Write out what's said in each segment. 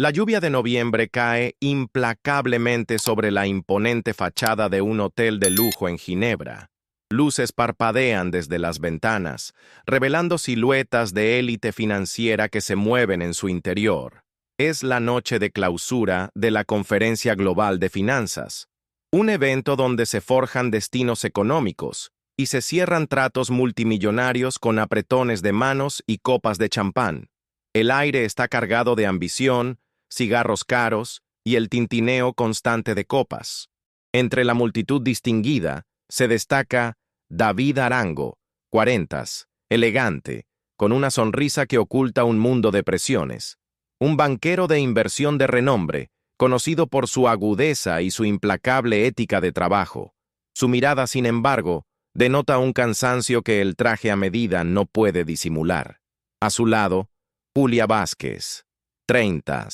La lluvia de noviembre cae implacablemente sobre la imponente fachada de un hotel de lujo en Ginebra. Luces parpadean desde las ventanas, revelando siluetas de élite financiera que se mueven en su interior. Es la noche de clausura de la Conferencia Global de Finanzas, un evento donde se forjan destinos económicos y se cierran tratos multimillonarios con apretones de manos y copas de champán. El aire está cargado de ambición, cigarros caros y el tintineo constante de copas. Entre la multitud distinguida se destaca David Arango, 40, elegante, con una sonrisa que oculta un mundo de presiones. Un banquero de inversión de renombre, conocido por su agudeza y su implacable ética de trabajo. Su mirada, sin embargo, denota un cansancio que el traje a medida no puede disimular. A su lado, Julia Vázquez, 30.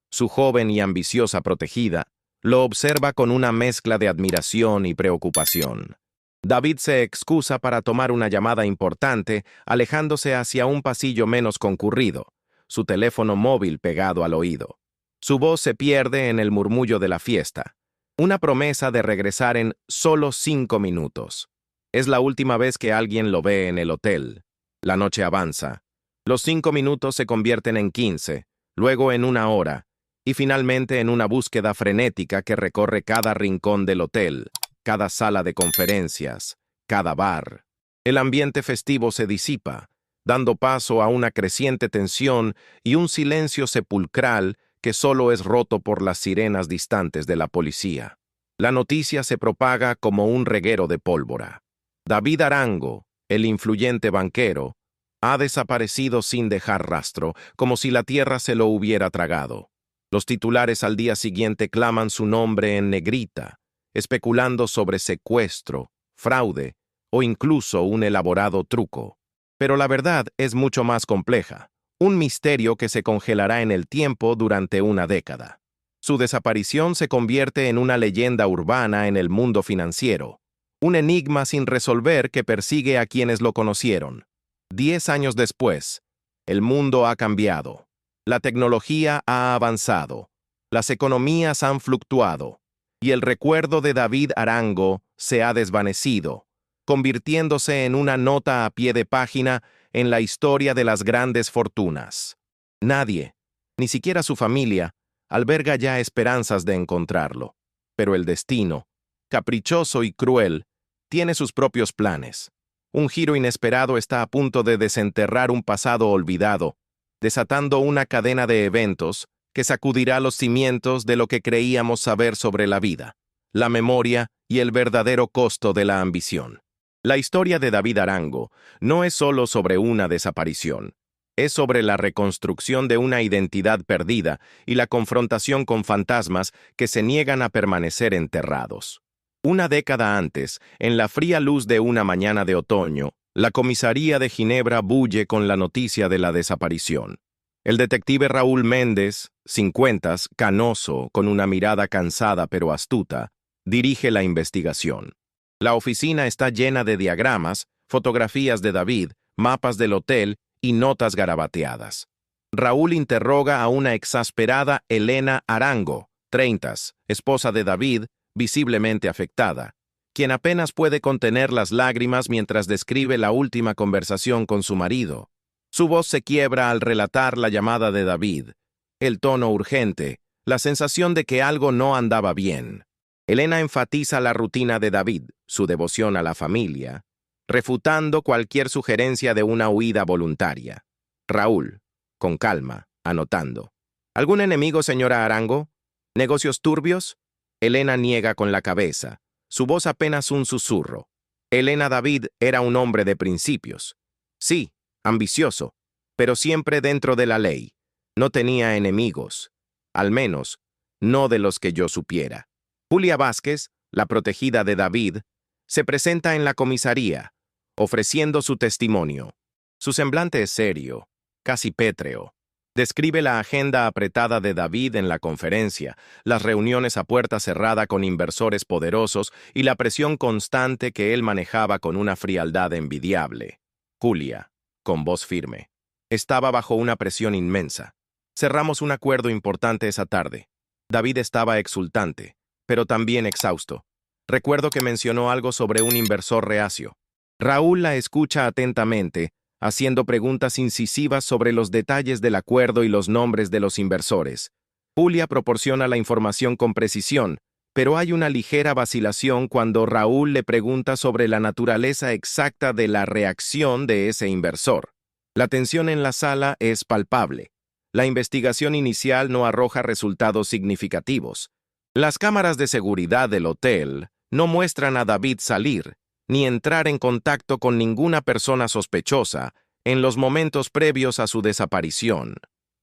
Su joven y ambiciosa protegida lo observa con una mezcla de admiración y preocupación. David se excusa para tomar una llamada importante, alejándose hacia un pasillo menos concurrido, su teléfono móvil pegado al oído. Su voz se pierde en el murmullo de la fiesta, una promesa de regresar en solo 5 minutos. Es la última vez que alguien lo ve en el hotel. La noche avanza. Los 5 minutos se convierten en 15, luego en 1 hora, y finalmente en una búsqueda frenética que recorre cada rincón del hotel, cada sala de conferencias, cada bar. El ambiente festivo se disipa, dando paso a una creciente tensión y un silencio sepulcral que solo es roto por las sirenas distantes de la policía. La noticia se propaga como un reguero de pólvora. David Arango, el influyente banquero, ha desaparecido sin dejar rastro, como si la tierra se lo hubiera tragado. Los titulares al día siguiente claman su nombre en negrita, especulando sobre secuestro, fraude o incluso un elaborado truco. Pero la verdad es mucho más compleja, un misterio que se congelará en el tiempo durante una década. Su desaparición se convierte en una leyenda urbana en el mundo financiero, un enigma sin resolver que persigue a quienes lo conocieron. 10 años después, el mundo ha cambiado. La tecnología ha avanzado. Las economías han fluctuado. Y el recuerdo de David Arango se ha desvanecido, convirtiéndose en una nota a pie de página en la historia de las grandes fortunas. Nadie, ni siquiera su familia, alberga ya esperanzas de encontrarlo. Pero el destino, caprichoso y cruel, tiene sus propios planes. Un giro inesperado está a punto de desenterrar un pasado olvidado, desatando una cadena de eventos que sacudirá los cimientos de lo que creíamos saber sobre la vida, la memoria y el verdadero costo de la ambición. La historia de David Arango no es solo sobre una desaparición, es sobre la reconstrucción de una identidad perdida y la confrontación con fantasmas que se niegan a permanecer enterrados. Una década antes, en la fría luz de una mañana de otoño, la comisaría de Ginebra bulle con la noticia de la desaparición. El detective Raúl Méndez, 50, canoso, con una mirada cansada pero astuta, dirige la investigación. La oficina está llena de diagramas, fotografías de David, mapas del hotel y notas garabateadas. Raúl interroga a una exasperada Elena Arango, 30, esposa de David, visiblemente afectada, quien apenas puede contener las lágrimas mientras describe la última conversación con su marido. Su voz se quiebra al relatar la llamada de David, el tono urgente, la sensación de que algo no andaba bien. Elena enfatiza la rutina de David, su devoción a la familia, refutando cualquier sugerencia de una huida voluntaria. Raúl, con calma, anotando. ¿Algún enemigo, señora Arango? ¿Negocios turbios? Elena niega con la cabeza, su voz apenas un susurro. Elena David era un hombre de principios. Sí, ambicioso, pero siempre dentro de la ley. No tenía enemigos, al menos, no de los que yo supiera. Julia Vázquez, la protegida de David, se presenta en la comisaría, ofreciendo su testimonio. Su semblante es serio, casi pétreo. Describe la agenda apretada de David en la conferencia, las reuniones a puerta cerrada con inversores poderosos y la presión constante que él manejaba con una frialdad envidiable. Julia, con voz firme, estaba bajo una presión inmensa. Cerramos un acuerdo importante esa tarde. David estaba exultante, pero también exhausto. Recuerdo que mencionó algo sobre un inversor reacio. Raúl la escucha atentamente, haciendo preguntas incisivas sobre los detalles del acuerdo y los nombres de los inversores. Julia proporciona la información con precisión, pero hay una ligera vacilación cuando Raúl le pregunta sobre la naturaleza exacta de la reacción de ese inversor. La tensión en la sala es palpable. La investigación inicial no arroja resultados significativos. Las cámaras de seguridad del hotel no muestran a David salir, ni entrar en contacto con ninguna persona sospechosa en los momentos previos a su desaparición.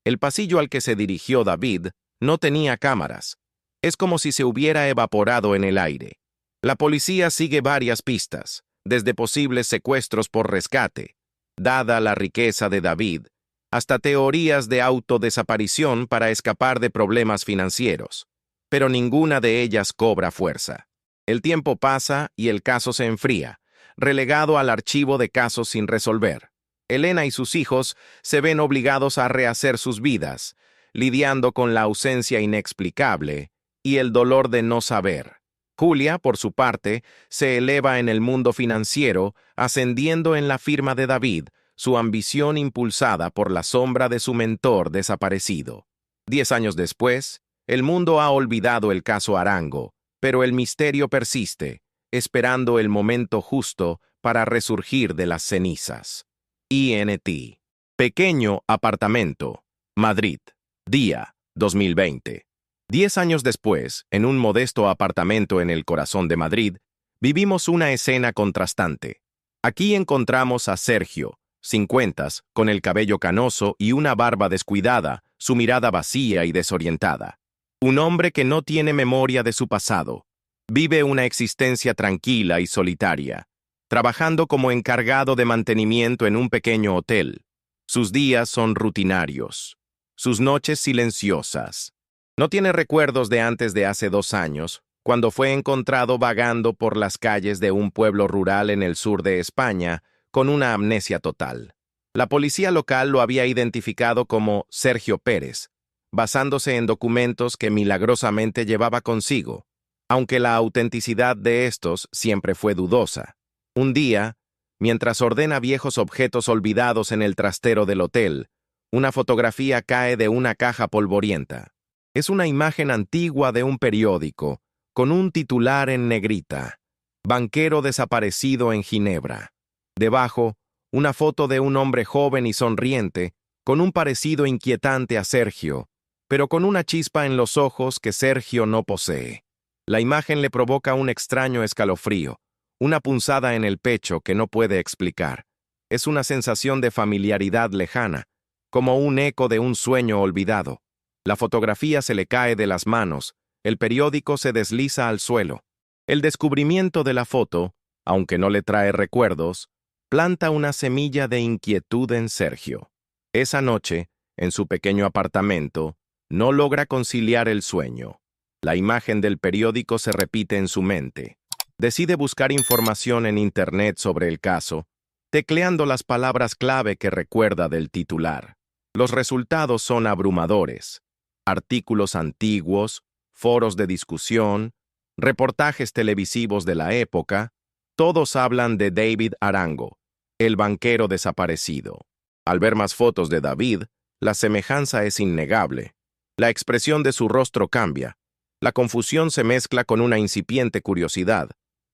El pasillo al que se dirigió David no tenía cámaras. Es como si se hubiera evaporado en el aire. La policía sigue varias pistas, desde posibles secuestros por rescate, dada la riqueza de David, hasta teorías de autodesaparición para escapar de problemas financieros. Pero ninguna de ellas cobra fuerza. El tiempo pasa y el caso se enfría, relegado al archivo de casos sin resolver. Elena y sus hijos se ven obligados a rehacer sus vidas, lidiando con la ausencia inexplicable y el dolor de no saber. Julia, por su parte, se eleva en el mundo financiero, ascendiendo en la firma de David, su ambición impulsada por la sombra de su mentor desaparecido. 10 años después, el mundo ha olvidado el caso Arango, pero el misterio persiste, esperando el momento justo para resurgir de las cenizas. INT. Pequeño apartamento. Madrid. Día 2020. 10 años después, en un modesto apartamento en el corazón de Madrid, vivimos una escena contrastante. Aquí encontramos a Sergio, 50, con el cabello canoso y una barba descuidada, su mirada vacía y desorientada. Un hombre que no tiene memoria de su pasado. Vive una existencia tranquila y solitaria, trabajando como encargado de mantenimiento en un pequeño hotel. Sus días son rutinarios, sus noches silenciosas. No tiene recuerdos de antes de hace 2 años, cuando fue encontrado vagando por las calles de un pueblo rural en el sur de España, con una amnesia total. La policía local lo había identificado como Sergio Pérez, basándose en documentos que milagrosamente llevaba consigo, aunque la autenticidad de estos siempre fue dudosa. Un día, mientras ordena viejos objetos olvidados en el trastero del hotel, una fotografía cae de una caja polvorienta. Es una imagen antigua de un periódico, con un titular en negrita: Banquero desaparecido en Ginebra. Debajo, una foto de un hombre joven y sonriente, con un parecido inquietante a Sergio, pero con una chispa en los ojos que Sergio no posee. La imagen le provoca un extraño escalofrío, una punzada en el pecho que no puede explicar. Es una sensación de familiaridad lejana, como un eco de un sueño olvidado. La fotografía se le cae de las manos, el periódico se desliza al suelo. El descubrimiento de la foto, aunque no le trae recuerdos, planta una semilla de inquietud en Sergio. Esa noche, en su pequeño apartamento, no logra conciliar el sueño. La imagen del periódico se repite en su mente. Decide buscar información en Internet sobre el caso, tecleando las palabras clave que recuerda del titular. Los resultados son abrumadores. Artículos antiguos, foros de discusión, reportajes televisivos de la época, todos hablan de David Arango, el banquero desaparecido. Al ver más fotos de David, la semejanza es innegable. La expresión de su rostro cambia. La confusión se mezcla con una incipiente curiosidad.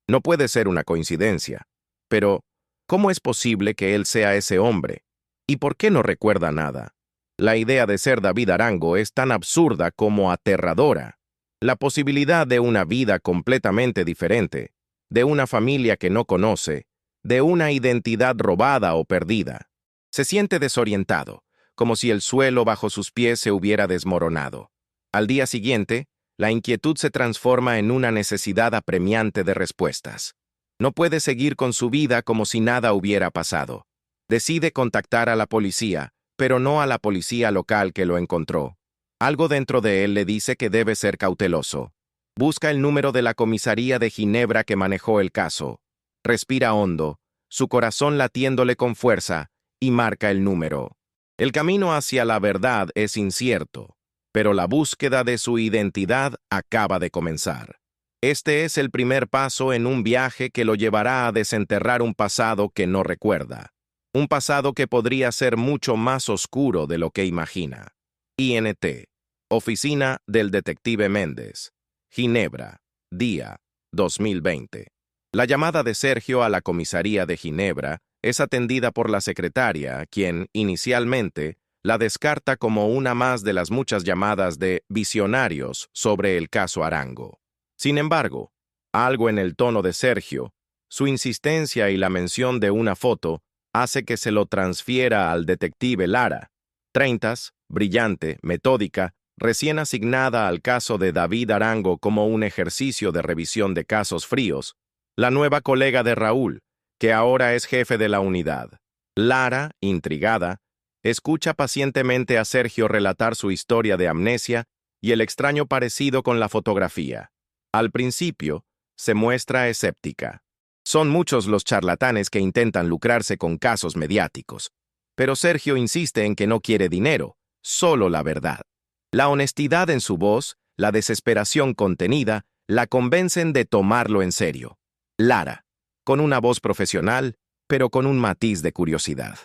No puede ser una coincidencia. Pero, ¿cómo es posible que él sea ese hombre? ¿Y por qué no recuerda nada? La idea de ser David Arango es tan absurda como aterradora. La posibilidad de una vida completamente diferente, de una familia que no conoce, de una identidad robada o perdida. Se siente desorientado, como si el suelo bajo sus pies se hubiera desmoronado. Al día siguiente, la inquietud se transforma en una necesidad apremiante de respuestas. No puede seguir con su vida como si nada hubiera pasado. Decide contactar a la policía, pero no a la policía local que lo encontró. Algo dentro de él le dice que debe ser cauteloso. Busca el número de la comisaría de Ginebra que manejó el caso. Respira hondo, su corazón latiéndole con fuerza, y marca el número. El camino hacia la verdad es incierto, pero la búsqueda de su identidad acaba de comenzar. Este es el primer paso en un viaje que lo llevará a desenterrar un pasado que no recuerda. Un pasado que podría ser mucho más oscuro de lo que imagina. INT. Oficina del Detective Méndez. Ginebra. Día 2020. La llamada de Sergio a la comisaría de Ginebra es atendida por la secretaria, quien, inicialmente, la descarta como una más de las muchas llamadas de visionarios sobre el caso Arango. Sin embargo, algo en el tono de Sergio, su insistencia y la mención de una foto hace que se lo transfiera al detective Lara. Treintas, brillante, metódica, recién asignada al caso de David Arango como un ejercicio de revisión de casos fríos, la nueva colega de Raúl, que ahora es jefe de la unidad. Lara, intrigada, escucha pacientemente a Sergio relatar su historia de amnesia y el extraño parecido con la fotografía. Al principio, se muestra escéptica. Son muchos los charlatanes que intentan lucrarse con casos mediáticos, pero Sergio insiste en que no quiere dinero, solo la verdad. La honestidad en su voz, la desesperación contenida, la convencen de tomarlo en serio. Lara, con una voz profesional, pero con un matiz de curiosidad.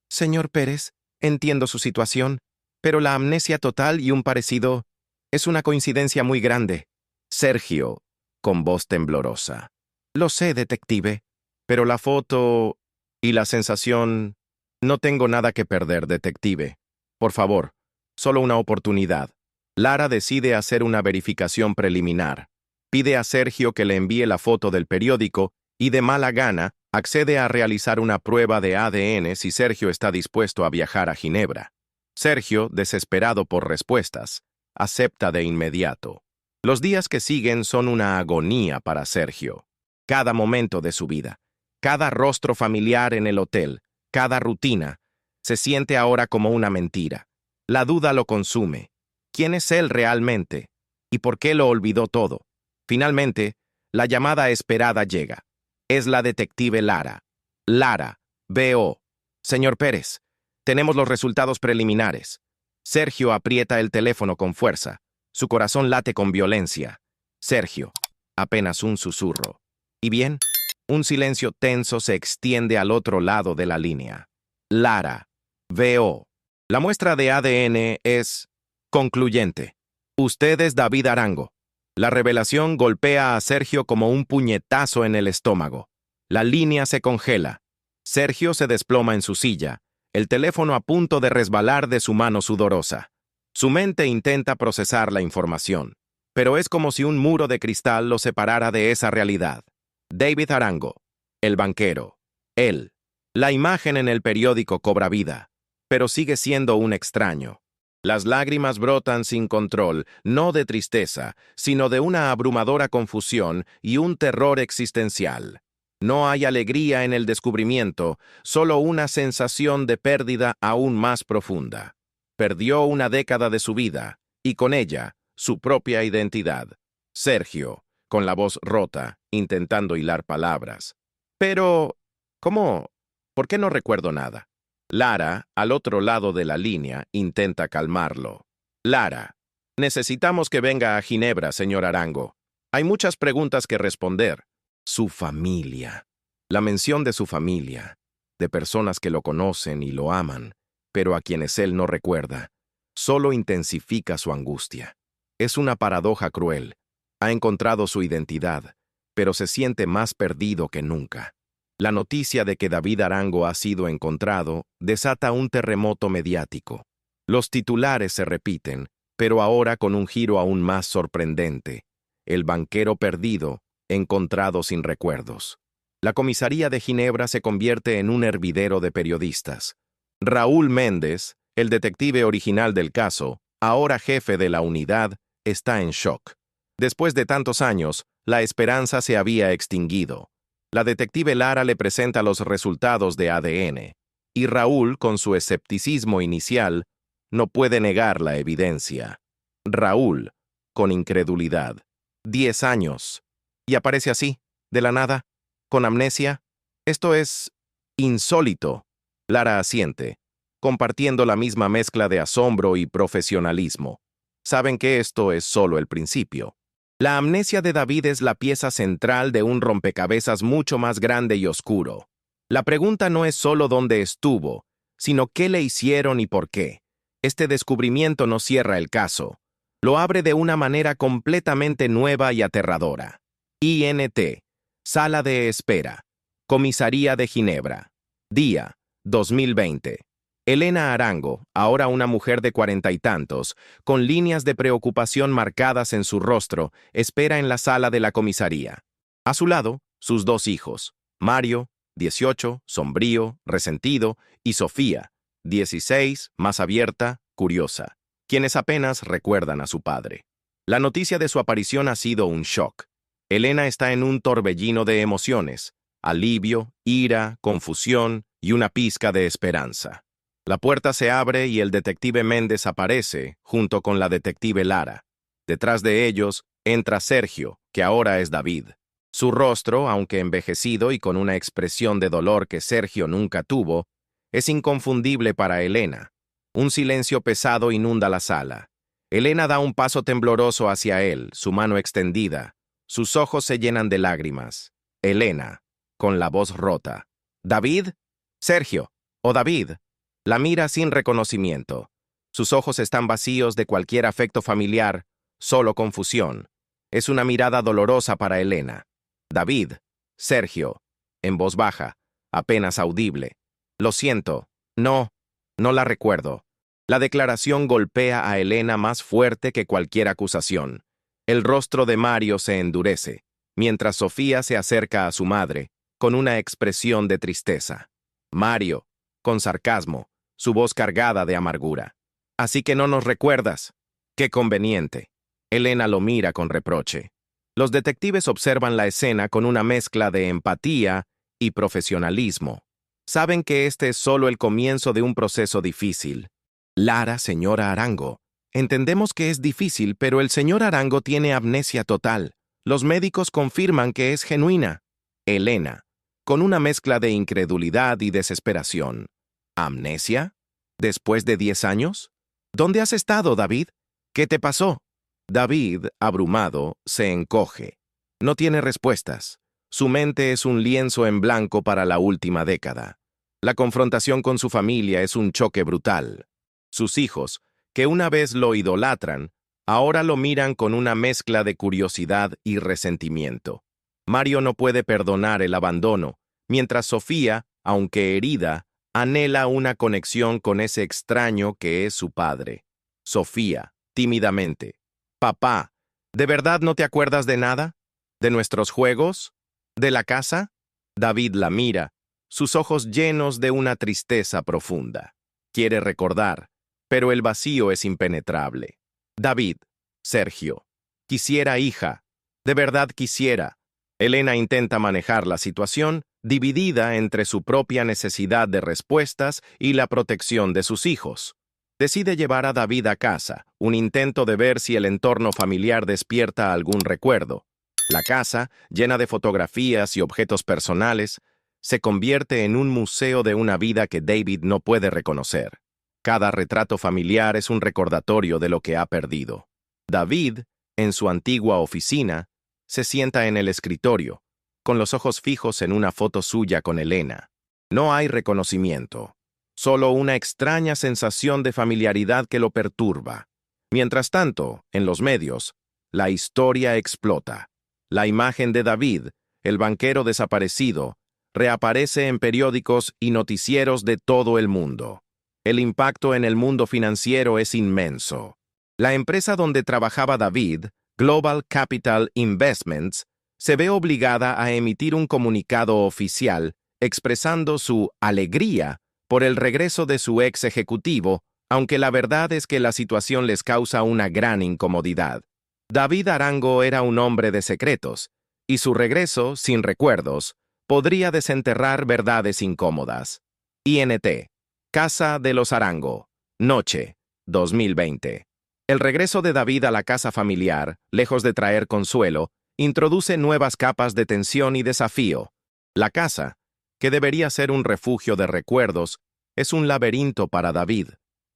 Señor Pérez, entiendo su situación, pero la amnesia total y un parecido es una coincidencia muy grande. Sergio, con voz temblorosa. Lo sé, detective, pero la foto y la sensación... No tengo nada que perder, detective. Por favor, solo una oportunidad. Lara decide hacer una verificación preliminar. Pide a Sergio que le envíe la foto del periódico y de mala gana accede a realizar una prueba de ADN si Sergio está dispuesto a viajar a Ginebra. Sergio, desesperado por respuestas, acepta de inmediato. Los días que siguen son una agonía para Sergio. Cada momento de su vida, cada rostro familiar en el hotel, cada rutina, se siente ahora como una mentira. La duda lo consume. ¿Quién es él realmente? ¿Y por qué lo olvidó todo? Finalmente, la llamada esperada llega. Es la detective Lara. Lara, V.O. Señor Pérez, tenemos los resultados preliminares. Sergio aprieta el teléfono con fuerza. Su corazón late con violencia. Sergio, apenas un susurro. ¿Y bien? Un silencio tenso se extiende al otro lado de la línea. Lara, V.O. La muestra de ADN es concluyente. Usted es David Arango. La revelación golpea a Sergio como un puñetazo en el estómago. La línea se congela. Sergio se desploma en su silla, el teléfono a punto de resbalar de su mano sudorosa. Su mente intenta procesar la información, pero es como si un muro de cristal lo separara de esa realidad. David Arango, el banquero, él. La imagen en el periódico cobra vida, pero sigue siendo un extraño. Las lágrimas brotan sin control, no de tristeza, sino de una abrumadora confusión y un terror existencial. No hay alegría en el descubrimiento, solo una sensación de pérdida aún más profunda. Perdió una década de su vida, y con ella, su propia identidad. Sergio, con la voz rota, intentando hilar palabras. Pero, ¿cómo? ¿Por qué no recuerdo nada? Lara, al otro lado de la línea, intenta calmarlo. Lara, necesitamos que venga a Ginebra, señor Arango. Hay muchas preguntas que responder. Su familia. La mención de su familia, de personas que lo conocen y lo aman, pero a quienes él no recuerda, solo intensifica su angustia. Es una paradoja cruel. Ha encontrado su identidad, pero se siente más perdido que nunca. La noticia de que David Arango ha sido encontrado desata un terremoto mediático. Los titulares se repiten, pero ahora con un giro aún más sorprendente. El banquero perdido, encontrado sin recuerdos. La comisaría de Ginebra se convierte en un hervidero de periodistas. Raúl Méndez, el detective original del caso, ahora jefe de la unidad, está en shock. Después de tantos años, la esperanza se había extinguido. La detective Lara le presenta los resultados de ADN, y Raúl, con su escepticismo inicial, no puede negar la evidencia. Raúl, con incredulidad. 10 años. Y aparece así, de la nada, con amnesia. Esto es insólito. Lara asiente. compartiendo la misma mezcla de asombro y profesionalismo. Saben que esto es solo el principio. La amnesia de David es la pieza central de un rompecabezas mucho más grande y oscuro. La pregunta no es solo dónde estuvo, sino qué le hicieron y por qué. Este descubrimiento no cierra el caso. Lo abre de una manera completamente nueva y aterradora. INT. Sala de espera. Comisaría de Ginebra. Día, 2020. Elena Arango, ahora una mujer de 40 y tantos, con líneas de preocupación marcadas en su rostro, espera en la sala de la comisaría. A su lado, sus dos hijos, Mario, 18, sombrío, resentido, y Sofía, 16, más abierta, curiosa, quienes apenas recuerdan a su padre. La noticia de su aparición ha sido un shock. Elena está en un torbellino de emociones, alivio, ira, confusión y una pizca de esperanza. La puerta se abre y el detective Méndez aparece, junto con la detective Lara. Detrás de ellos entra Sergio, que ahora es David. Su rostro, aunque envejecido y con una expresión de dolor que Sergio nunca tuvo, es inconfundible para Elena. Un silencio pesado inunda la sala. Elena da un paso tembloroso hacia él, su mano extendida. Sus ojos se llenan de lágrimas. Elena, con la voz rota. ¿David? Sergio. ¿O David? La mira sin reconocimiento. Sus ojos están vacíos de cualquier afecto familiar, solo confusión. Es una mirada dolorosa para Elena. David, Sergio, en voz baja, apenas audible. Lo siento, no la recuerdo. La declaración golpea a Elena más fuerte que cualquier acusación. El rostro de Mario se endurece, mientras Sofía se acerca a su madre, con una expresión de tristeza. Mario, con sarcasmo, su voz cargada de amargura. Así que no nos recuerdas. Qué conveniente. Elena lo mira con reproche. Los detectives observan la escena con una mezcla de empatía y profesionalismo. Saben que este es solo el comienzo de un proceso difícil. Lara, señora Arango. Entendemos que es difícil, pero el señor Arango tiene amnesia total. Los médicos confirman que es genuina. Elena, con una mezcla de incredulidad y desesperación. ¿Amnesia? ¿Después de 10 años? ¿Dónde has estado, David? ¿Qué te pasó? David, abrumado, se encoge. No tiene respuestas. Su mente es un lienzo en blanco para la última década. La confrontación con su familia es un choque brutal. Sus hijos, que una vez lo idolatran, ahora lo miran con una mezcla de curiosidad y resentimiento. Mario no puede perdonar el abandono, mientras Sofía, aunque herida, anhela una conexión con ese extraño que es su padre. Sofía, tímidamente. Papá, ¿de verdad no te acuerdas de nada? ¿De nuestros juegos? ¿De la casa? David la mira, sus ojos llenos de una tristeza profunda. Quiere recordar, pero el vacío es impenetrable. David, Sergio, quisiera hija, de verdad quisiera. Elena intenta manejar la situación, dividida entre su propia necesidad de respuestas y la protección de sus hijos. Decide llevar a David a casa, un intento de ver si el entorno familiar despierta algún recuerdo. La casa, llena de fotografías y objetos personales, se convierte en un museo de una vida que David no puede reconocer. Cada retrato familiar es un recordatorio de lo que ha perdido. David, en su antigua oficina, se sienta en el escritorio, con los ojos fijos en una foto suya con Elena. No hay reconocimiento, solo una extraña sensación de familiaridad que lo perturba. Mientras tanto, en los medios, la historia explota. La imagen de David, el banquero desaparecido, reaparece en periódicos y noticieros de todo el mundo. El impacto en el mundo financiero es inmenso. La empresa donde trabajaba David, Global Capital Investments, se ve obligada a emitir un comunicado oficial expresando su alegría por el regreso de su ex ejecutivo, aunque la verdad es que la situación les causa una gran incomodidad. David Arango era un hombre de secretos, y su regreso, sin recuerdos, podría desenterrar verdades incómodas. INT. Casa de los Arango. Noche, 2020. El regreso de David a la casa familiar, lejos de traer consuelo, introduce nuevas capas de tensión y desafío. La casa, que debería ser un refugio de recuerdos, Es un laberinto para David.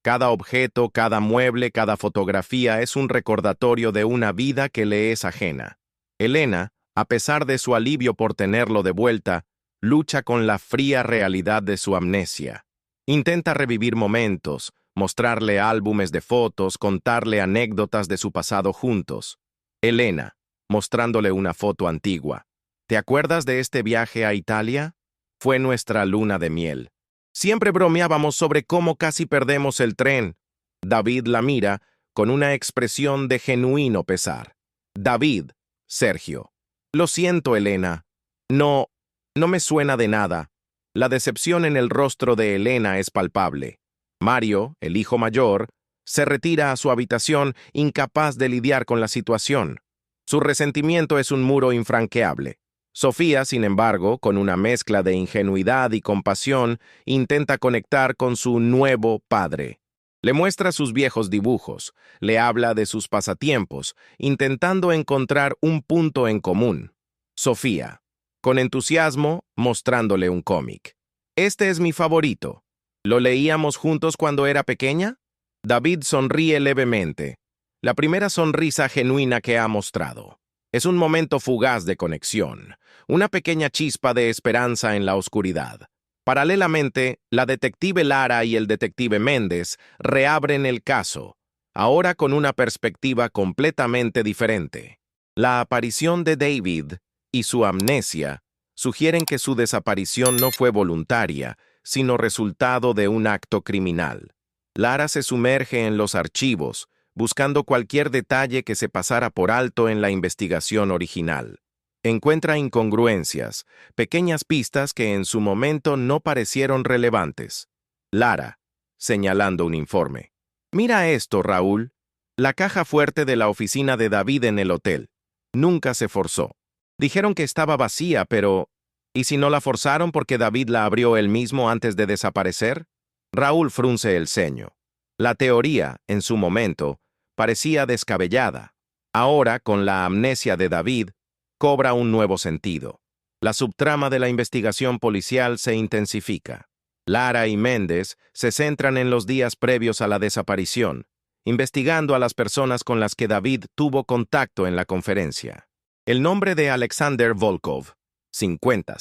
Cada objeto, cada mueble, cada fotografía es un recordatorio de una vida que le es ajena. Elena, a pesar de su alivio por tenerlo de vuelta, lucha con la fría realidad de su amnesia. Intenta revivir momentos, mostrarle álbumes de fotos, contarle anécdotas de su pasado juntos. Elena, mostrándole una foto antigua. ¿Te acuerdas de este viaje a Italia? Fue nuestra luna de miel. Siempre bromeábamos sobre cómo casi perdemos el tren. David la mira con una expresión de genuino pesar. David, Sergio. Lo siento, Elena. No, no me suena de nada. La decepción en el rostro de Elena es palpable. Mario, el hijo mayor, se retira a su habitación incapaz de lidiar con la situación. Su resentimiento es un muro infranqueable. Sofía, sin embargo, con una mezcla de ingenuidad y compasión, intenta conectar con su nuevo padre. Le muestra sus viejos dibujos, le habla de sus pasatiempos, intentando encontrar un punto en común. Sofía, con entusiasmo, mostrándole un cómic. Este es mi favorito. ¿Lo leíamos juntos cuando era pequeña? David sonríe levemente. La primera sonrisa genuina que ha mostrado. Es un momento fugaz de conexión, una pequeña chispa de esperanza en la oscuridad. Paralelamente, la detective Lara y el detective Méndez reabren el caso, ahora con una perspectiva completamente diferente. La aparición de David y su amnesia sugieren que su desaparición no fue voluntaria, sino resultado de un acto criminal. Lara se sumerge en los archivos, buscando cualquier detalle que se pasara por alto en la investigación original. Encuentra incongruencias, pequeñas pistas que en su momento no parecieron relevantes. Lara, señalando un informe. Mira esto, Raúl. La caja fuerte de la oficina de David en el hotel. Nunca se forzó. Dijeron que estaba vacía, pero ¿y si no la forzaron porque David la abrió él mismo antes de desaparecer? Raúl frunce el ceño. La teoría, en su momento, parecía descabellada. Ahora, con la amnesia de David, cobra un nuevo sentido. La subtrama de la investigación policial se intensifica. Lara y Méndez se centran en los días previos a la desaparición, investigando a las personas con las que David tuvo contacto en la conferencia. El nombre de Alexander Volkov, 50,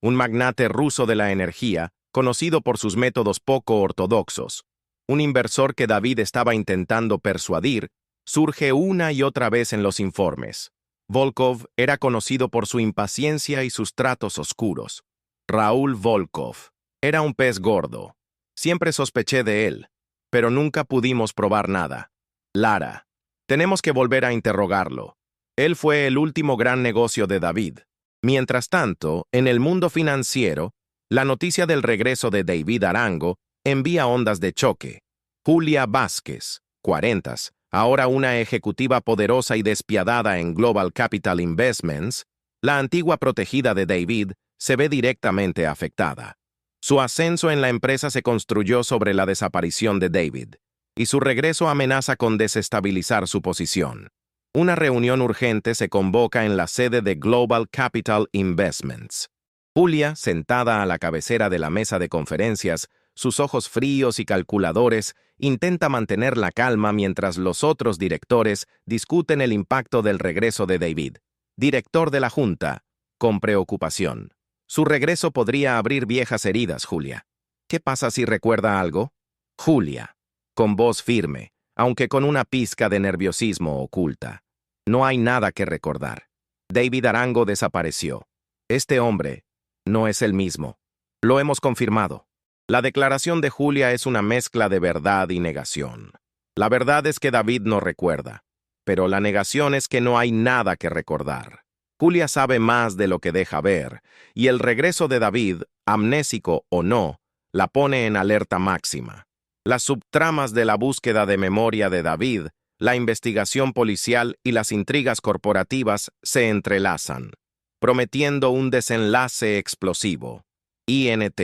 un magnate ruso de la energía, conocido por sus métodos poco ortodoxos, un inversor que David estaba intentando persuadir, surge una y otra vez en los informes. Volkov era conocido por su impaciencia y sus tratos oscuros. Raúl Volkov era un pez gordo. Siempre sospeché de él, pero nunca pudimos probar nada. Lara, tenemos que volver a interrogarlo. Él fue el último gran negocio de David. Mientras tanto, en el mundo financiero, la noticia del regreso de David Arango envía ondas de choque. Julia Vázquez, 40, ahora una ejecutiva poderosa y despiadada en Global Capital Investments, la antigua protegida de David, se ve directamente afectada. Su ascenso en la empresa se construyó sobre la desaparición de David, y su regreso amenaza con desestabilizar su posición. Una reunión urgente se convoca en la sede de Global Capital Investments. Julia, sentada a la cabecera de la mesa de conferencias, sus ojos fríos y calculadores, intenta mantener la calma mientras los otros directores discuten el impacto del regreso de David, director de la Junta, con preocupación. Su regreso podría abrir viejas heridas, Julia. ¿Qué pasa si recuerda algo? Julia, con voz firme, aunque con una pizca de nerviosismo oculta. No hay nada que recordar. David Arango desapareció. Este hombre no es el mismo. Lo hemos confirmado. La declaración de Julia es una mezcla de verdad y negación. La verdad es que David no recuerda, pero la negación es que no hay nada que recordar. Julia sabe más de lo que deja ver, y el regreso de David, amnésico o no, la pone en alerta máxima. Las subtramas de la búsqueda de memoria de David, la investigación policial y las intrigas corporativas se entrelazan, prometiendo un desenlace explosivo. INT.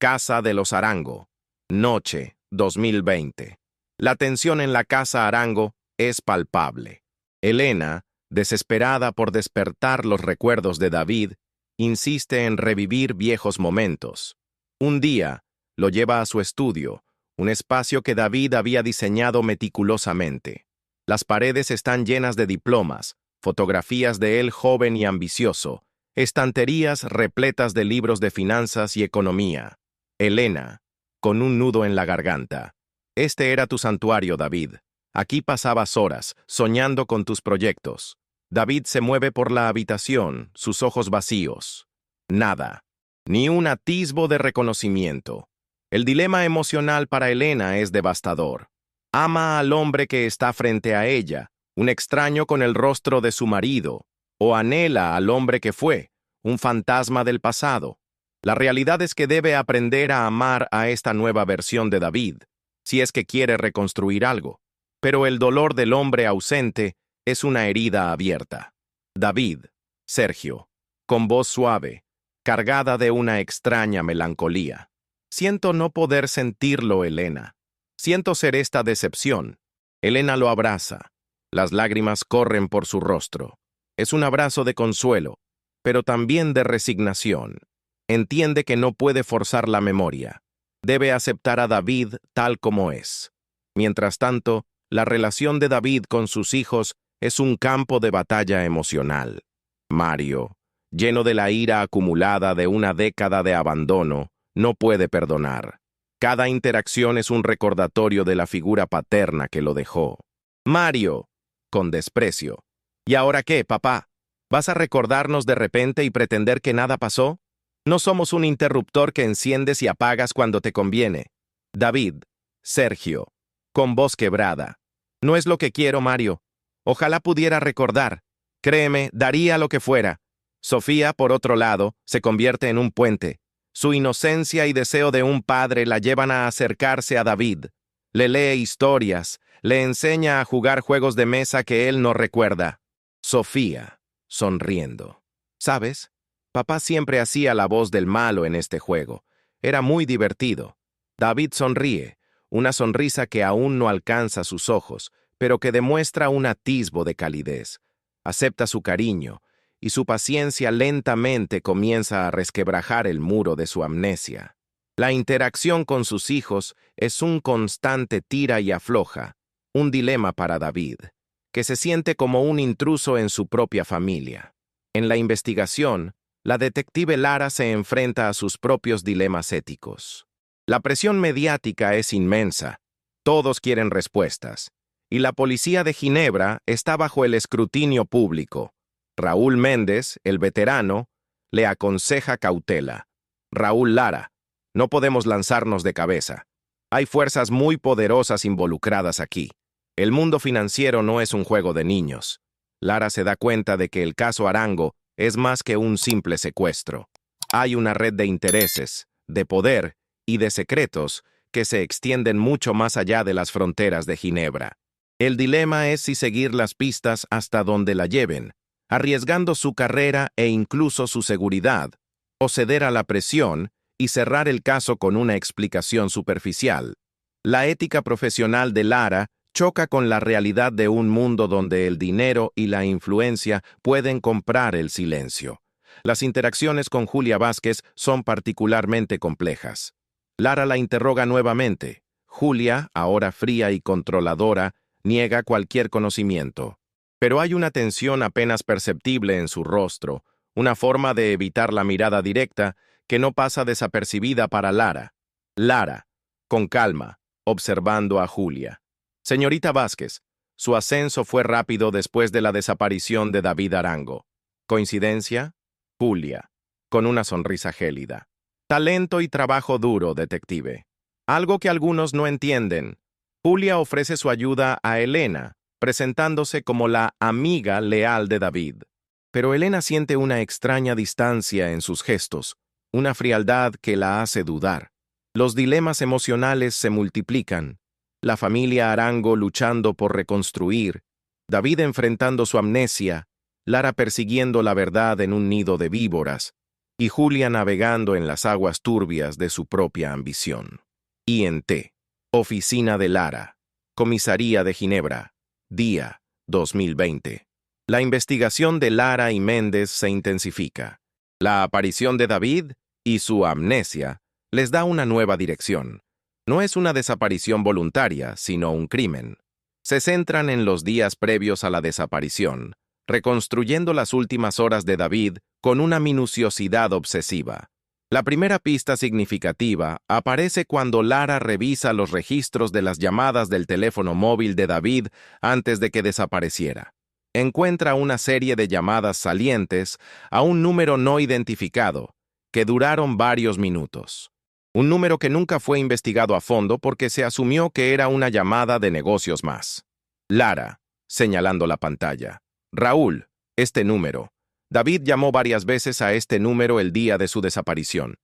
Casa de los Arango. Noche, 2020. La tensión en la casa Arango es palpable. Elena, desesperada por despertar los recuerdos de David, insiste en revivir viejos momentos. Un día, Lo lleva a su estudio, un espacio que David había diseñado meticulosamente. Las paredes están llenas de diplomas, fotografías de él joven y ambicioso, estanterías repletas de libros de finanzas y economía. Elena, con un nudo en la garganta. Este era tu santuario, David. Aquí pasabas horas, soñando con tus proyectos. David se mueve por la habitación, sus ojos vacíos. Nada. Ni un atisbo de reconocimiento. El dilema emocional para Elena es devastador. Ama al hombre que está frente a ella, un extraño con el rostro de su marido, o anhela al hombre que fue, un fantasma del pasado. La realidad es que debe aprender a amar a esta nueva versión de David, si es que quiere reconstruir algo. Pero el dolor del hombre ausente es una herida abierta. David, Sergio, con voz suave, cargada de una extraña melancolía. Siento no poder sentirlo, Elena. Siento ser esta decepción. Elena lo abraza. Las lágrimas corren por su rostro. Es un abrazo de consuelo, pero también de resignación. Entiende que no puede forzar la memoria. Debe aceptar a David tal como es. Mientras tanto, la relación de David con sus hijos es un campo de batalla emocional. Mario, lleno de la ira acumulada de una década de abandono, no puede perdonar. Cada interacción es un recordatorio de la figura paterna que lo dejó. Mario, con desprecio. ¿Y ahora qué, papá? ¿Vas a recordarnos de repente y pretender que nada pasó? No somos un interruptor que enciendes y apagas cuando te conviene. David, Sergio, con voz quebrada. No es lo que quiero, Mario. Ojalá pudiera recordar. Créeme, daría lo que fuera. Sofía, por otro lado, se convierte en un puente. Su inocencia y deseo de un padre la llevan a acercarse a David. Le lee historias, le enseña a jugar juegos de mesa que él no recuerda. Sofía, sonriendo. ¿Sabes? Papá siempre hacía la voz del malo en este juego. Era muy divertido. David sonríe, una sonrisa que aún no alcanza sus ojos, pero que demuestra un atisbo de calidez. Acepta su cariño, y su paciencia lentamente comienza a resquebrajar el muro de su amnesia. La interacción con sus hijos es un constante tira y afloja, un dilema para David, que se siente como un intruso en su propia familia. En la investigación, la detective Lara se enfrenta a sus propios dilemas éticos. La presión mediática es inmensa, todos quieren respuestas, y la policía de Ginebra está bajo el escrutinio público. Raúl Méndez, el veterano, le aconseja cautela. Raúl Lara, no podemos lanzarnos de cabeza. Hay fuerzas muy poderosas involucradas aquí. El mundo financiero no es un juego de niños. Lara se da cuenta de que el caso Arango es más que un simple secuestro. Hay una red de intereses, de poder y de secretos que se extienden mucho más allá de las fronteras de Ginebra. El dilema es si seguir las pistas hasta donde la lleven, arriesgando su carrera e incluso su seguridad, o ceder a la presión y cerrar el caso con una explicación superficial. La ética profesional de Lara choca con la realidad de un mundo donde el dinero y la influencia pueden comprar el silencio. Las interacciones con Julia Vázquez son particularmente complejas. Lara la interroga nuevamente. Julia, ahora fría y controladora, niega cualquier conocimiento. Pero hay una tensión apenas perceptible en su rostro, una forma de evitar la mirada directa que no pasa desapercibida para Lara. Lara, con calma, observando a Julia. Señorita Vázquez, su ascenso fue rápido después de la desaparición de David Arango. ¿Coincidencia? Julia, con una sonrisa gélida. Talento y trabajo duro, detective. Algo que algunos no entienden. Julia ofrece su ayuda a Elena, presentándose como la amiga leal de David. Pero Elena siente una extraña distancia en sus gestos, una frialdad que la hace dudar. Los dilemas emocionales se multiplican. La familia Arango luchando por reconstruir, David enfrentando su amnesia, Lara persiguiendo la verdad en un nido de víboras, y Julia navegando en las aguas turbias de su propia ambición. INT, Oficina de Lara, Comisaría de Ginebra, día 2020. La investigación de Lara y Méndez se intensifica. La aparición de David y su amnesia les da una nueva dirección. No es una desaparición voluntaria, sino un crimen. Se centran en los días previos a la desaparición, reconstruyendo las últimas horas de David con una minuciosidad obsesiva. La primera pista significativa aparece cuando Lara revisa los registros de las llamadas del teléfono móvil de David antes de que desapareciera. Encuentra una serie de llamadas salientes a un número no identificado, que duraron varios minutos. Un número que nunca fue investigado a fondo porque se asumió que era una llamada de negocios más. Lara, señalando la pantalla. Raúl, este número. David llamó varias veces a este número el día de su desaparición.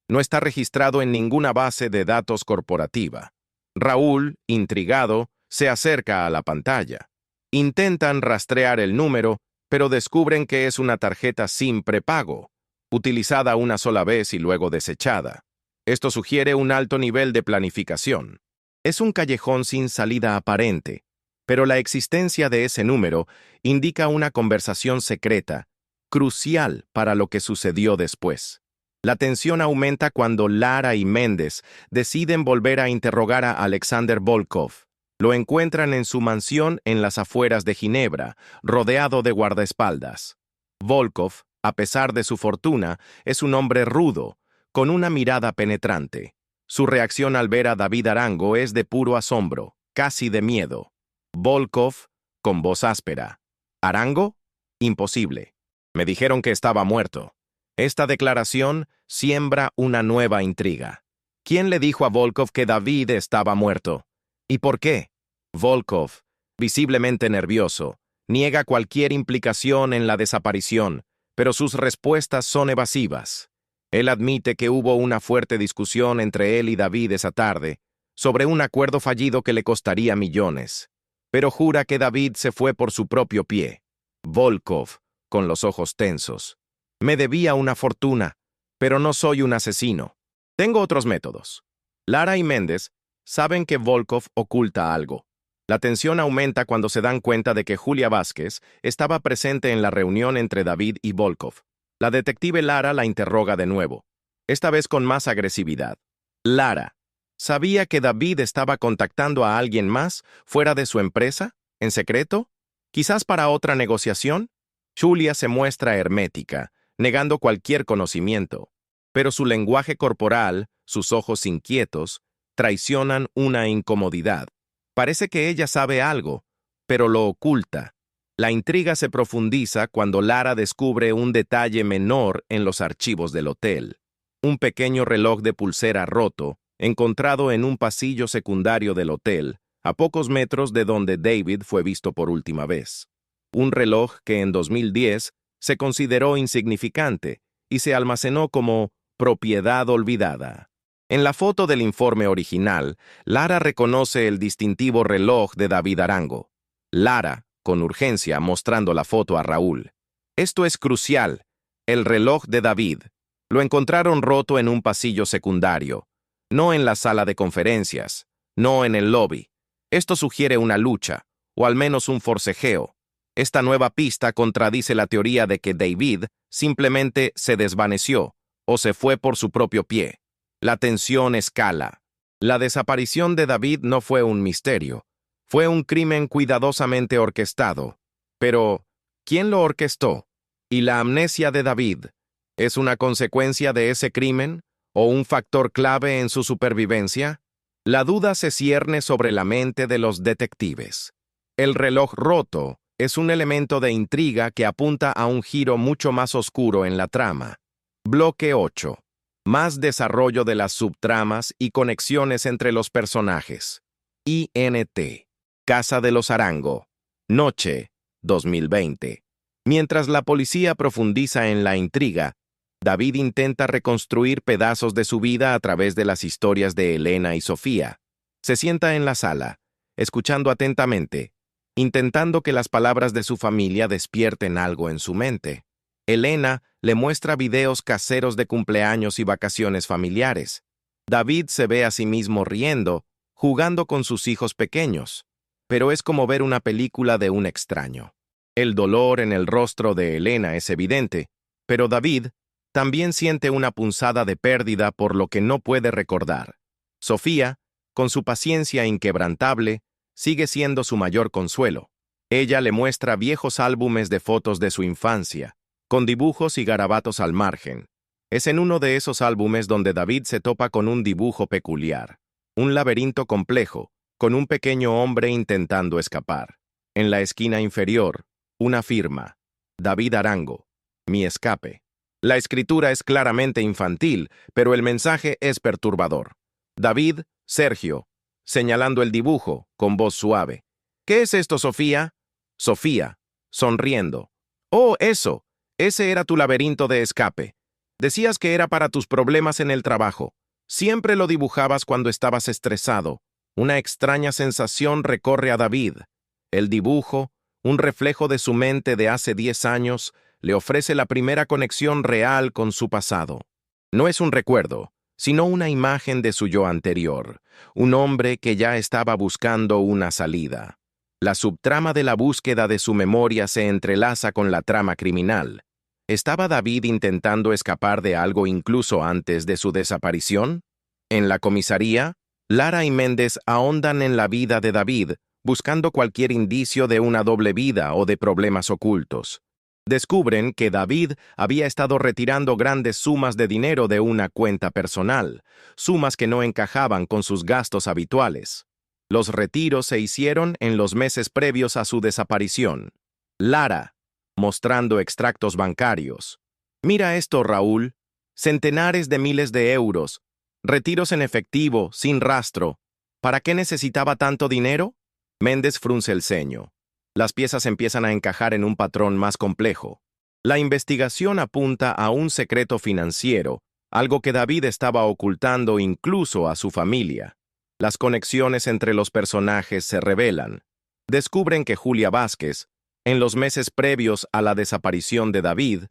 No está registrado en ninguna base de datos corporativa. Raúl, intrigado, se acerca a la pantalla. Intentan rastrear el número, pero descubren que es una tarjeta sin prepago, utilizada una sola vez y luego desechada. Esto sugiere un alto nivel de planificación. Es un callejón sin salida aparente, pero la existencia de ese número indica una conversación secreta, crucial para lo que sucedió después. La tensión aumenta cuando Lara y Méndez deciden volver a interrogar a Alexander Volkov. Lo encuentran en su mansión en las afueras de Ginebra, rodeado de guardaespaldas. Volkov, a pesar de su fortuna, es un hombre rudo, con una mirada penetrante. Su reacción al ver a David Arango es de puro asombro, casi de miedo. Volkov, con voz áspera. ¿Arango? Imposible. Me dijeron que estaba muerto. Esta declaración siembra una nueva intriga. ¿Quién le dijo a Volkov que David estaba muerto? ¿Y por qué? Volkov, visiblemente nervioso, niega cualquier implicación en la desaparición, pero sus respuestas son evasivas. Él admite que hubo una fuerte discusión entre él y David esa tarde, sobre un acuerdo fallido que le costaría millones, pero jura que David se fue por su propio pie. Volkov, con los ojos tensos. Me debía una fortuna, pero no soy un asesino. Tengo otros métodos. Lara y Méndez saben que Volkov oculta algo. La tensión aumenta cuando se dan cuenta de que Julia Vázquez estaba presente en la reunión entre David y Volkov. La detective Lara la interroga de nuevo, esta vez con más agresividad. Lara, ¿sabía que David estaba contactando a alguien más fuera de su empresa, en secreto? ¿Quizás para otra negociación? Julia se muestra hermética, negando cualquier conocimiento, pero su lenguaje corporal, sus ojos inquietos, traicionan una incomodidad. Parece que ella sabe algo, pero lo oculta. La intriga se profundiza cuando Lara descubre un detalle menor en los archivos del hotel. Un pequeño reloj de pulsera roto, encontrado en un pasillo secundario del hotel, a pocos metros de donde David fue visto por última vez. Un reloj que en 2010 se consideró insignificante y se almacenó como propiedad olvidada. En la foto del informe original, Lara reconoce el distintivo reloj de David Arango. Lara, con urgencia, mostrando la foto a Raúl. Esto es crucial. El reloj de David. Lo encontraron roto en un pasillo secundario, no en la sala de conferencias, no en el lobby. Esto sugiere una lucha, o al menos un forcejeo. Esta nueva pista contradice la teoría de que David simplemente se desvaneció o se fue por su propio pie. La tensión escala. La desaparición de David no fue un misterio. Fue un crimen cuidadosamente orquestado. Pero, ¿quién lo orquestó? ¿Y la amnesia de David es una consecuencia de ese crimen o un factor clave en su supervivencia? La duda se cierne sobre la mente de los detectives. El reloj roto es un elemento de intriga que apunta a un giro mucho más oscuro en la trama. Bloque 8. Más desarrollo de las subtramas y conexiones entre los personajes. INT. Casa de los Arango. Noche, 2020. Mientras la policía profundiza en la intriga, David intenta reconstruir pedazos de su vida a través de las historias de Elena y Sofía. Se sienta en la sala, escuchando atentamente, intentando que las palabras de su familia despierten algo en su mente. Elena le muestra videos caseros de cumpleaños y vacaciones familiares. David se ve a sí mismo riendo, jugando con sus hijos pequeños, pero es como ver una película de un extraño. El dolor en el rostro de Elena es evidente, pero David también siente una punzada de pérdida por lo que no puede recordar. Sofía, con su paciencia inquebrantable, sigue siendo su mayor consuelo. Ella le muestra viejos álbumes de fotos de su infancia, con dibujos y garabatos al margen. Es en uno de esos álbumes donde David se topa con un dibujo peculiar, un laberinto complejo, con un pequeño hombre intentando escapar. En la esquina inferior, una firma, David Arango, mi escape. La escritura es claramente infantil, pero el mensaje es perturbador. David, Sergio, señalando el dibujo, con voz suave. ¿Qué es esto, Sofía? Sofía, sonriendo. Oh, eso. Ese era tu laberinto de escape. Decías que era para tus problemas en el trabajo. Siempre lo dibujabas cuando estabas estresado. Una extraña sensación recorre a David. El dibujo, un reflejo de su mente de hace 10 años, le ofrece la primera conexión real con su pasado. No es un recuerdo, sino una imagen de su yo anterior, un hombre que ya estaba buscando una salida. La subtrama de la búsqueda de su memoria se entrelaza con la trama criminal. ¿Estaba David intentando escapar de algo incluso antes de su desaparición? En la comisaría, Lara y Méndez ahondan en la vida de David, buscando cualquier indicio de una doble vida o de problemas ocultos. Descubren que David había estado retirando grandes sumas de dinero de una cuenta personal, sumas que no encajaban con sus gastos habituales. Los retiros se hicieron en los meses previos a su desaparición. Lara, mostrando extractos bancarios. Mira esto, Raúl. Centenares de miles de euros. Retiros en efectivo, sin rastro. ¿Para qué necesitaba tanto dinero? Méndez frunce el ceño. Las piezas empiezan a encajar en un patrón más complejo. La investigación apunta a un secreto financiero, algo que David estaba ocultando incluso a su familia. Las conexiones entre los personajes se revelan. Descubren que Julia Vázquez, en los meses previos a la desaparición de David,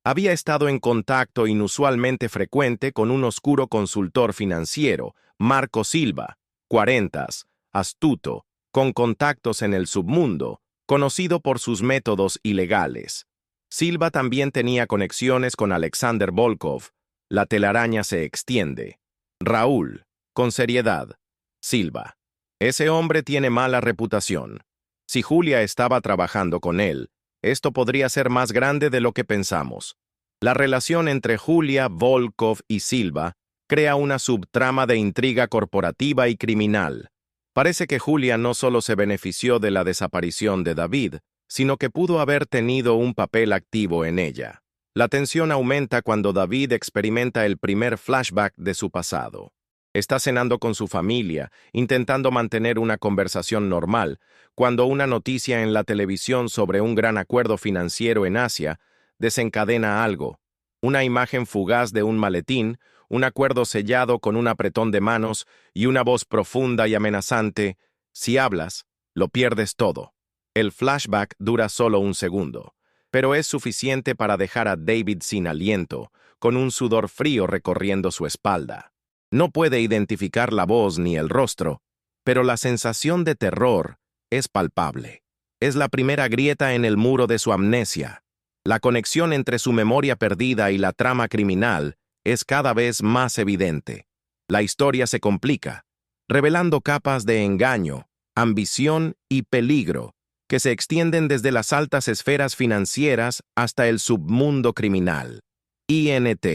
había estado en contacto inusualmente frecuente con un oscuro consultor financiero, Marco Silva, 40, astuto, con contactos en el submundo, conocido por sus métodos ilegales. Silva también tenía conexiones con Alexander Volkov. La telaraña se extiende. Raúl, con seriedad. Silva. Ese hombre tiene mala reputación. Si Julia estaba trabajando con él, esto podría ser más grande de lo que pensamos. La relación entre Julia, Volkov y Silva crea una subtrama de intriga corporativa y criminal. Parece que Julia no solo se benefició de la desaparición de David, sino que pudo haber tenido un papel activo en ella. La tensión aumenta cuando David experimenta el primer flashback de su pasado. Está cenando con su familia, intentando mantener una conversación normal, cuando una noticia en la televisión sobre un gran acuerdo financiero en Asia desencadena algo. Una imagen fugaz de un maletín, un acuerdo sellado con un apretón de manos y una voz profunda y amenazante. Si hablas, lo pierdes todo. El flashback dura solo un segundo, pero es suficiente para dejar a David sin aliento, con un sudor frío recorriendo su espalda. No puede identificar la voz ni el rostro, pero la sensación de terror es palpable. Es la primera grieta en el muro de su amnesia. La conexión entre su memoria perdida y la trama criminal es cada vez más evidente. La historia se complica, revelando capas de engaño, ambición y peligro que se extienden desde las altas esferas financieras hasta el submundo criminal. INT,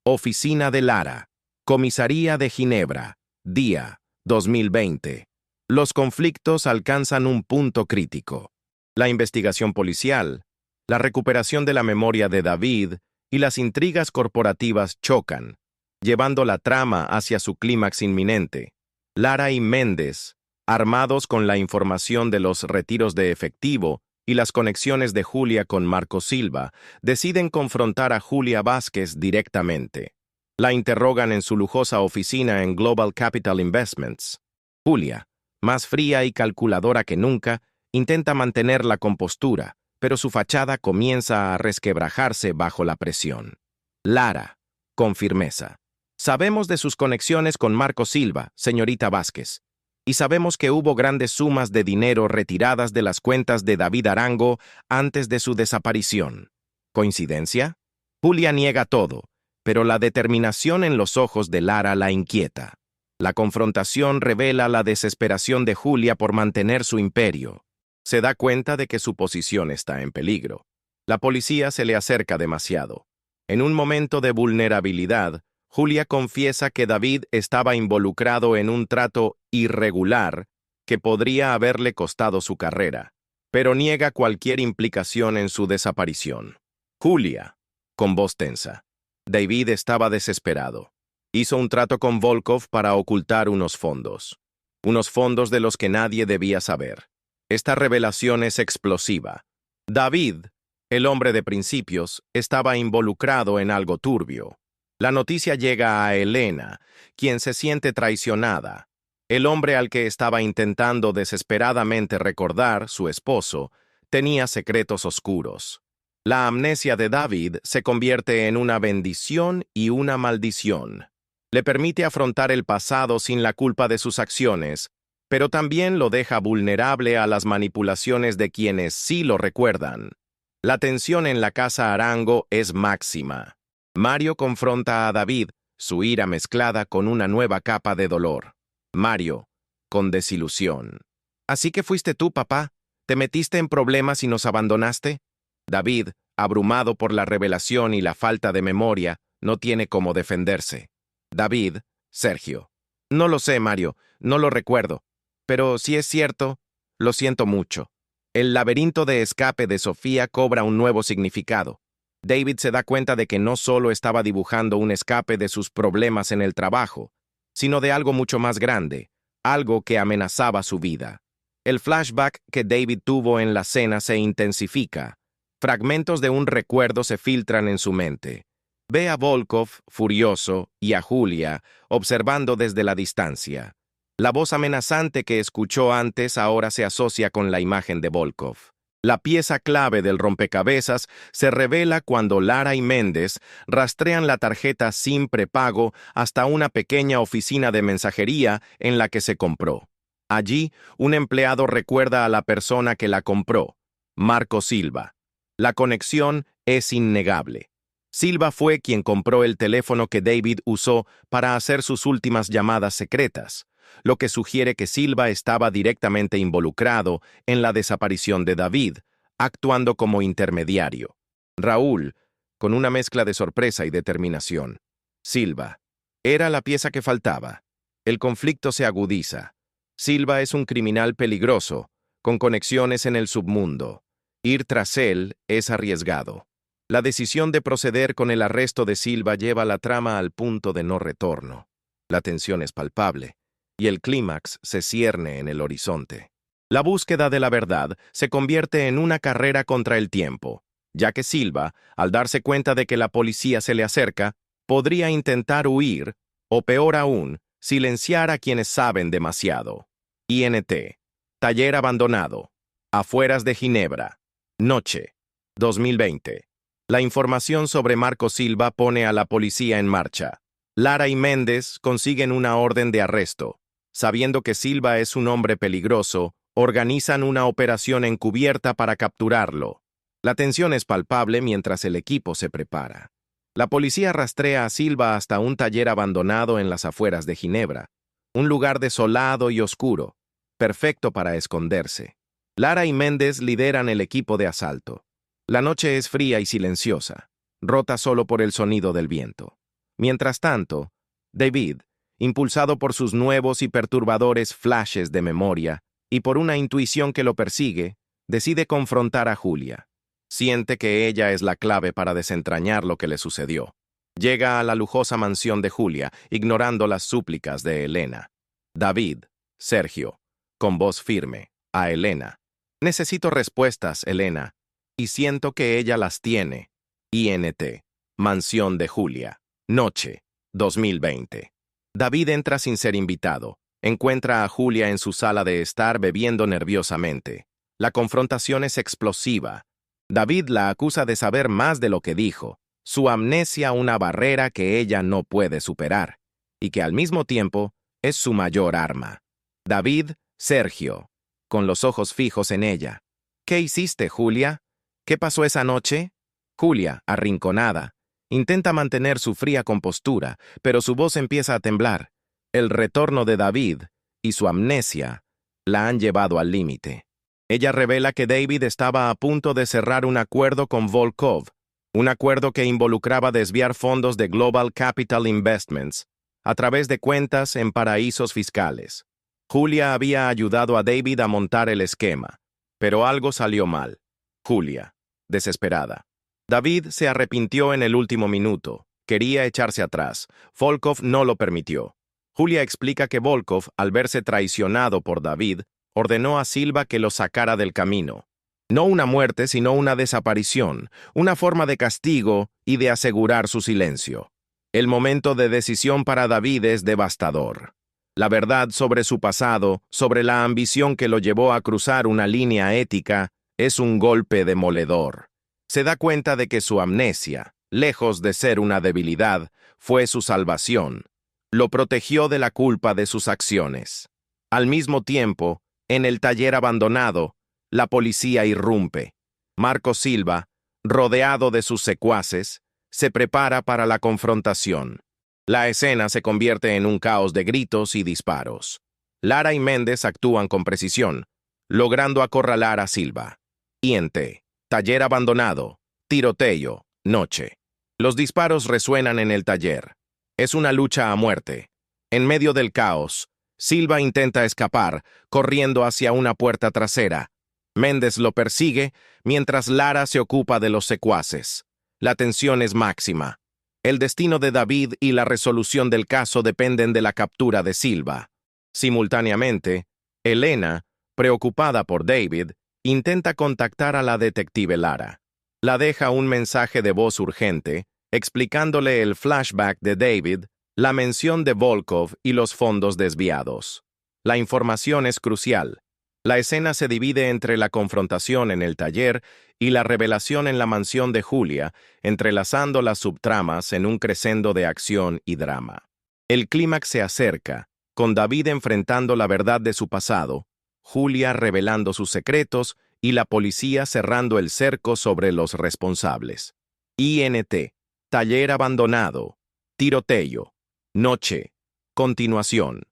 Oficina de Lara, Comisaría de Ginebra, día 2020. Los conflictos alcanzan un punto crítico. La investigación policial, la recuperación de la memoria de David y las intrigas corporativas chocan, llevando la trama hacia su clímax inminente. Lara y Méndez, armados con la información de los retiros de efectivo y las conexiones de Julia con Marco Silva, deciden confrontar a Julia Vázquez directamente. La interrogan en su lujosa oficina en Global Capital Investments. Julia, más fría y calculadora que nunca, intenta mantener la compostura, pero su fachada comienza a resquebrajarse bajo la presión. Lara, con firmeza. Sabemos de sus conexiones con Marco Silva, señorita Vázquez, y sabemos que hubo grandes sumas de dinero retiradas de las cuentas de David Arango antes de su desaparición. ¿Coincidencia? Julia niega todo, pero la determinación en los ojos de Lara la inquieta. La confrontación revela la desesperación de Julia por mantener su imperio. Se da cuenta de que su posición está en peligro. La policía se le acerca demasiado. En un momento de vulnerabilidad, Julia confiesa que David estaba involucrado en un trato irregular que podría haberle costado su carrera, pero niega cualquier implicación en su desaparición. Julia, con voz tensa. David estaba desesperado. Hizo un trato con Volkov para ocultar unos fondos de los que nadie debía saber. Esta revelación es explosiva. David, el hombre de principios, estaba involucrado en algo turbio. La noticia llega a Elena, quien se siente traicionada. El hombre al que estaba intentando desesperadamente recordar, su esposo, tenía secretos oscuros. La amnesia de David se convierte en una bendición y una maldición. Le permite afrontar el pasado sin la culpa de sus acciones, pero también lo deja vulnerable a las manipulaciones de quienes sí lo recuerdan. La tensión en la casa Arango es máxima. Mario confronta a David, su ira mezclada con una nueva capa de dolor. Mario, con desilusión. ¿Así que fuiste tú, papá? ¿Te metiste en problemas y nos abandonaste? David, abrumado por la revelación y la falta de memoria, no tiene cómo defenderse. David, Sergio. No lo sé, Mario, no lo recuerdo. Pero si es cierto, lo siento mucho. El laberinto de escape de Sofía cobra un nuevo significado. David se da cuenta de que no solo estaba dibujando un escape de sus problemas en el trabajo, sino de algo mucho más grande, algo que amenazaba su vida. El flashback que David tuvo en la cena se intensifica. Fragmentos de un recuerdo se filtran en su mente. Ve a Volkov, furioso, y a Julia, observando desde la distancia. La voz amenazante que escuchó antes ahora se asocia con la imagen de Volkov. La pieza clave del rompecabezas se revela cuando Lara y Méndez rastrean la tarjeta sin prepago hasta una pequeña oficina de mensajería en la que se compró. Allí, un empleado recuerda a la persona que la compró, Marco Silva. La conexión es innegable. Silva fue quien compró el teléfono que David usó para hacer sus últimas llamadas secretas, lo que sugiere que Silva estaba directamente involucrado en la desaparición de David, actuando como intermediario. Raúl, con una mezcla de sorpresa y determinación. Silva. Era la pieza que faltaba. El conflicto se agudiza. Silva es un criminal peligroso, con conexiones en el submundo. Ir tras él es arriesgado. La decisión de proceder con el arresto de Silva lleva la trama al punto de no retorno. La tensión es palpable, y el clímax se cierne en el horizonte. La búsqueda de la verdad se convierte en una carrera contra el tiempo, ya que Silva, al darse cuenta de que la policía se le acerca, podría intentar huir, o peor aún, silenciar a quienes saben demasiado. INT. Taller abandonado. Afueras de Ginebra. Noche. 2020. La información sobre Marco Silva pone a la policía en marcha. Lara y Méndez consiguen una orden de arresto. Sabiendo que Silva es un hombre peligroso, organizan una operación encubierta para capturarlo. La tensión es palpable mientras el equipo se prepara. La policía rastrea a Silva hasta un taller abandonado en las afueras de Ginebra, un lugar desolado y oscuro, perfecto para esconderse. Lara y Méndez lideran el equipo de asalto. La noche es fría y silenciosa, rota solo por el sonido del viento. Mientras tanto, David, impulsado por sus nuevos y perturbadores flashes de memoria y por una intuición que lo persigue, decide confrontar a Julia. Siente que ella es la clave para desentrañar lo que le sucedió. Llega a la lujosa mansión de Julia, ignorando las súplicas de Elena. David, Sergio, con voz firme, a Elena. Necesito respuestas, Elena, y siento que ella las tiene. INT. Mansión de Julia. Noche. 2020. David entra sin ser invitado. Encuentra a Julia en su sala de estar bebiendo nerviosamente. La confrontación es explosiva. David la acusa de saber más de lo que dijo, su amnesia una barrera que ella no puede superar, y que al mismo tiempo es su mayor arma. David, Sergio, con los ojos fijos en ella. ¿Qué hiciste, Julia? ¿Qué pasó esa noche? Julia, arrinconada. Intenta mantener su fría compostura, pero su voz empieza a temblar. El retorno de David y su amnesia la han llevado al límite. Ella revela que David estaba a punto de cerrar un acuerdo con Volkov, un acuerdo que involucraba desviar fondos de Global Capital Investments a través de cuentas en paraísos fiscales. Julia había ayudado a David a montar el esquema, pero algo salió mal. Julia, desesperada. David se arrepintió en el último minuto. Quería echarse atrás. Volkov no lo permitió. Julia explica que Volkov, al verse traicionado por David, ordenó a Silva que lo sacara del camino. No una muerte, sino una desaparición, una forma de castigo y de asegurar su silencio. El momento de decisión para David es devastador. La verdad sobre su pasado, sobre la ambición que lo llevó a cruzar una línea ética, es un golpe demoledor. Se da cuenta de que su amnesia, lejos de ser una debilidad, fue su salvación. Lo protegió de la culpa de sus acciones. Al mismo tiempo, en el taller abandonado, la policía irrumpe. Marco Silva, rodeado de sus secuaces, se prepara para la confrontación. La escena se convierte en un caos de gritos y disparos. Lara y Méndez actúan con precisión, logrando acorralar a Silva. INT, taller abandonado, tiroteo, noche. Los disparos resuenan en el taller. Es una lucha a muerte. En medio del caos, Silva intenta escapar, corriendo hacia una puerta trasera. Méndez lo persigue, mientras Lara se ocupa de los secuaces. La tensión es máxima. El destino de David y la resolución del caso dependen de la captura de Silva. Simultáneamente, Elena, preocupada por David, intenta contactar a la detective Lara. La deja un mensaje de voz urgente, explicándole el flashback de David, la mención de Volkov y los fondos desviados. La información es crucial. La escena se divide entre la confrontación en el taller y la revelación en la mansión de Julia, entrelazando las subtramas en un crescendo de acción y drama. El clímax se acerca, con David enfrentando la verdad de su pasado, Julia revelando sus secretos y la policía cerrando el cerco sobre los responsables. INT, taller abandonado, tiroteo, noche, continuación.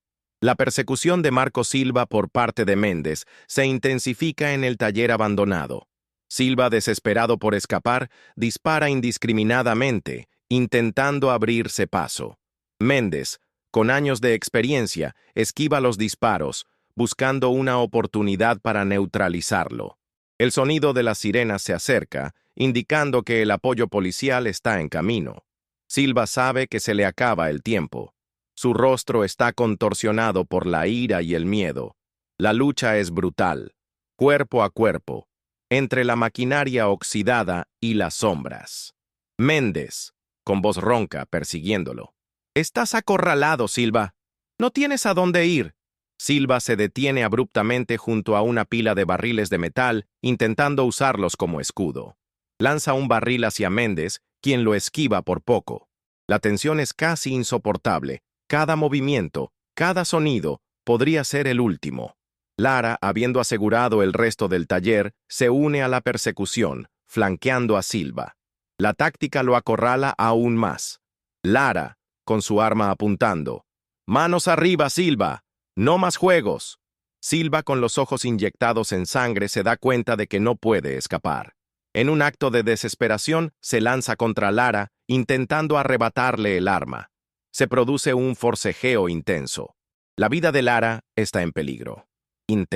La persecución de Marco Silva por parte de Méndez se intensifica en el taller abandonado. Silva, desesperado por escapar, dispara indiscriminadamente, intentando abrirse paso. Méndez, con años de experiencia, esquiva los disparos, buscando una oportunidad para neutralizarlo. El sonido de las sirenas se acerca, indicando que el apoyo policial está en camino. Silva sabe que se le acaba el tiempo. Su rostro está contorsionado por la ira y el miedo. La lucha es brutal, cuerpo a cuerpo, entre la maquinaria oxidada y las sombras. Méndez, con voz ronca, persiguiéndolo. «Estás acorralado, Silva. No tienes a dónde ir». Silva se detiene abruptamente junto a una pila de barriles de metal, intentando usarlos como escudo. Lanza un barril hacia Méndez, quien lo esquiva por poco. La tensión es casi insoportable. Cada movimiento, cada sonido, podría ser el último. Lara, habiendo asegurado el resto del taller, se une a la persecución, flanqueando a Silva. La táctica lo acorrala aún más. Lara, con su arma apuntando. «¡Manos arriba, Silva! ¡No más juegos!». Silva, con los ojos inyectados en sangre, se da cuenta de que no puede escapar. En un acto de desesperación, se lanza contra Lara, intentando arrebatarle el arma. Se produce un forcejeo intenso. La vida de Lara está en peligro. INT.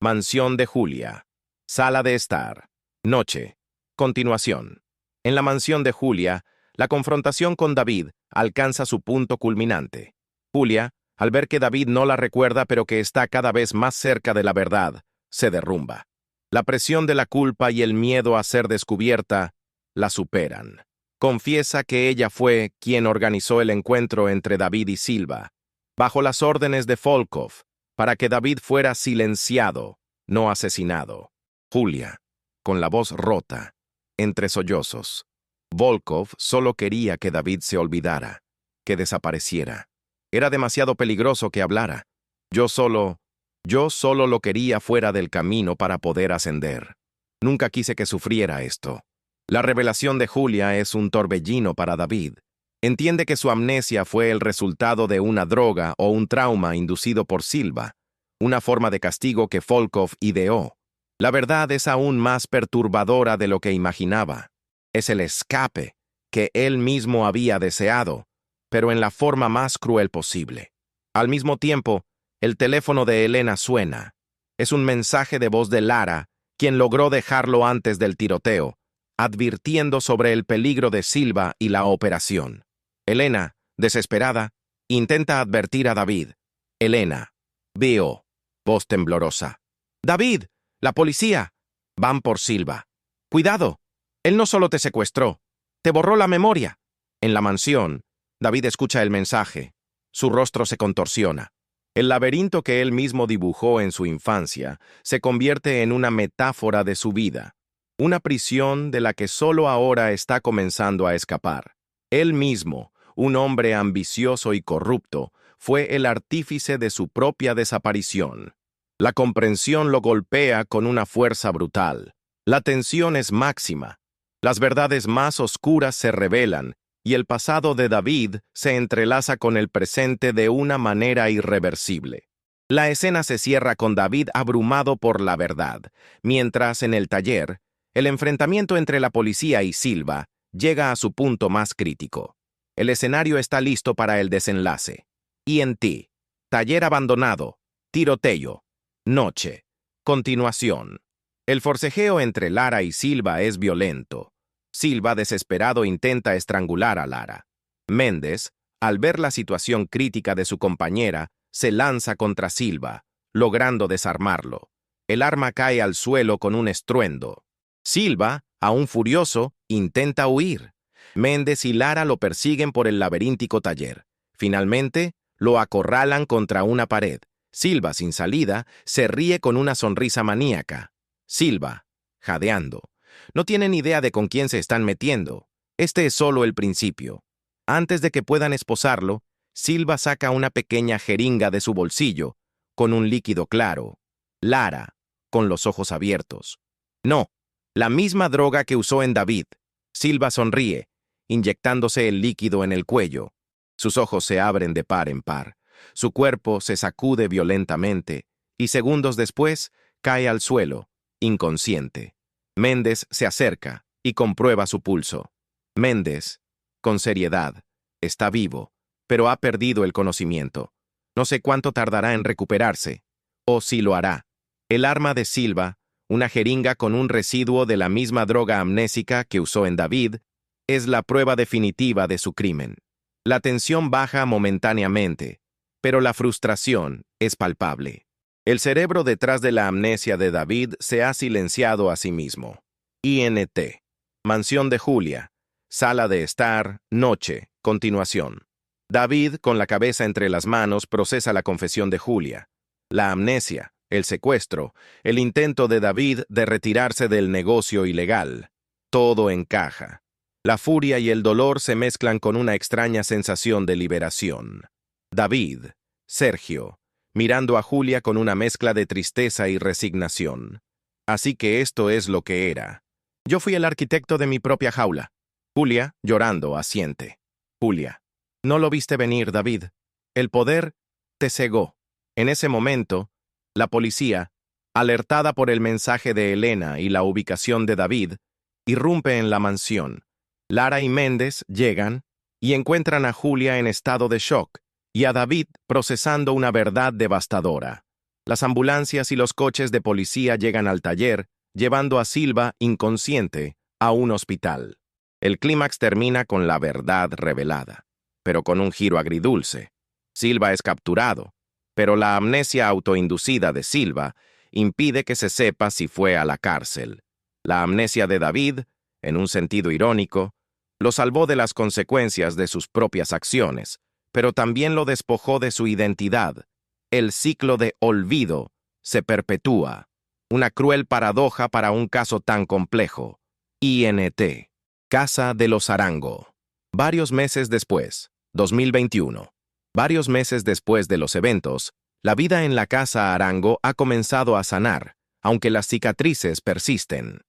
Mansión de Julia. Sala de estar. Noche. Continuación. En la mansión de Julia, la confrontación con David alcanza su punto culminante. Julia, al ver que David no la recuerda pero que está cada vez más cerca de la verdad, se derrumba. La presión de la culpa y el miedo a ser descubierta la superan. Confiesa que ella fue quien organizó el encuentro entre David y Silva, bajo las órdenes de Volkov, para que David fuera silenciado, no asesinado. Julia, con la voz rota, entre sollozos. Volkov solo quería que David se olvidara, que desapareciera. Era demasiado peligroso que hablara. Yo solo lo quería fuera del camino para poder ascender. Nunca quise que sufriera esto. La revelación de Julia es un torbellino para David. Entiende que su amnesia fue el resultado de una droga o un trauma inducido por Silva, una forma de castigo que Volkov ideó. La verdad es aún más perturbadora de lo que imaginaba. Es el escape que él mismo había deseado, pero en la forma más cruel posible. Al mismo tiempo, el teléfono de Elena suena. Es un mensaje de voz de Lara, quien logró dejarlo antes del tiroteo, advirtiendo sobre el peligro de Silva y la operación. Elena, desesperada, intenta advertir a David. Elena, veo, voz temblorosa. ¡David! ¡La policía! Van por Silva. ¡Cuidado! Él no solo te secuestró, te borró la memoria. En la mansión, David escucha el mensaje. Su rostro se contorsiona. El laberinto que él mismo dibujó en su infancia se convierte en una metáfora de su vida, una prisión de la que solo ahora está comenzando a escapar. Él mismo, un hombre ambicioso y corrupto, fue el artífice de su propia desaparición. La comprensión lo golpea con una fuerza brutal. La tensión es máxima. Las verdades más oscuras se revelan y el pasado de David se entrelaza con el presente de una manera irreversible. La escena se cierra con David abrumado por la verdad, mientras en el taller, el enfrentamiento entre la policía y Silva llega a su punto más crítico. El escenario está listo para el desenlace. ENT, taller abandonado, tiroteo, noche, continuación. El forcejeo entre Lara y Silva es violento. Silva, desesperado, intenta estrangular a Lara. Méndez, al ver la situación crítica de su compañera, se lanza contra Silva, logrando desarmarlo. El arma cae al suelo con un estruendo. Silva, aún furioso, intenta huir. Méndez y Lara lo persiguen por el laberíntico taller. Finalmente, lo acorralan contra una pared. Silva, sin salida, se ríe con una sonrisa maníaca. Silva, jadeando. No tienen idea de con quién se están metiendo. Este es solo el principio. Antes de que puedan esposarlo, Silva saca una pequeña jeringa de su bolsillo, con un líquido claro. Lara, con los ojos abiertos. No, la misma droga que usó en David. Silva sonríe, inyectándose el líquido en el cuello. Sus ojos se abren de par en par. Su cuerpo se sacude violentamente y segundos después cae al suelo, inconsciente. Méndez se acerca y comprueba su pulso. Méndez, con seriedad, está vivo, pero ha perdido el conocimiento. No sé cuánto tardará en recuperarse, o si lo hará. El arma de Silva, una jeringa con un residuo de la misma droga amnésica que usó en David, es la prueba definitiva de su crimen. La tensión baja momentáneamente, pero la frustración es palpable. El cerebro detrás de la amnesia de David se ha silenciado a sí mismo. INT. Mansión de Julia. Sala de estar. Noche. Continuación. David, con la cabeza entre las manos, procesa la confesión de Julia. La amnesia, el secuestro, el intento de David de retirarse del negocio ilegal. Todo encaja. La furia y el dolor se mezclan con una extraña sensación de liberación. David, Sergio, mirando a Julia con una mezcla de tristeza y resignación. Así que esto es lo que era. Yo fui el arquitecto de mi propia jaula. Julia, llorando, asiente. Julia. No lo viste venir, David. El poder te cegó. En ese momento, la policía, alertada por el mensaje de Elena y la ubicación de David, irrumpe en la mansión. Lara y Méndez llegan y encuentran a Julia en estado de shock y a David procesando una verdad devastadora. Las ambulancias y los coches de policía llegan al taller, llevando a Silva, inconsciente, a un hospital. El clímax termina con la verdad revelada, pero con un giro agridulce. Silva es capturado, pero la amnesia autoinducida de Silva impide que se sepa si fue a la cárcel. La amnesia de David, en un sentido irónico, lo salvó de las consecuencias de sus propias acciones, pero también lo despojó de su identidad. El ciclo de olvido se perpetúa. Una cruel paradoja para un caso tan complejo. INT. Casa de los Arango. Varios meses después, 2021. Varios meses después de los eventos, la vida en la casa Arango ha comenzado a sanar, aunque las cicatrices persisten.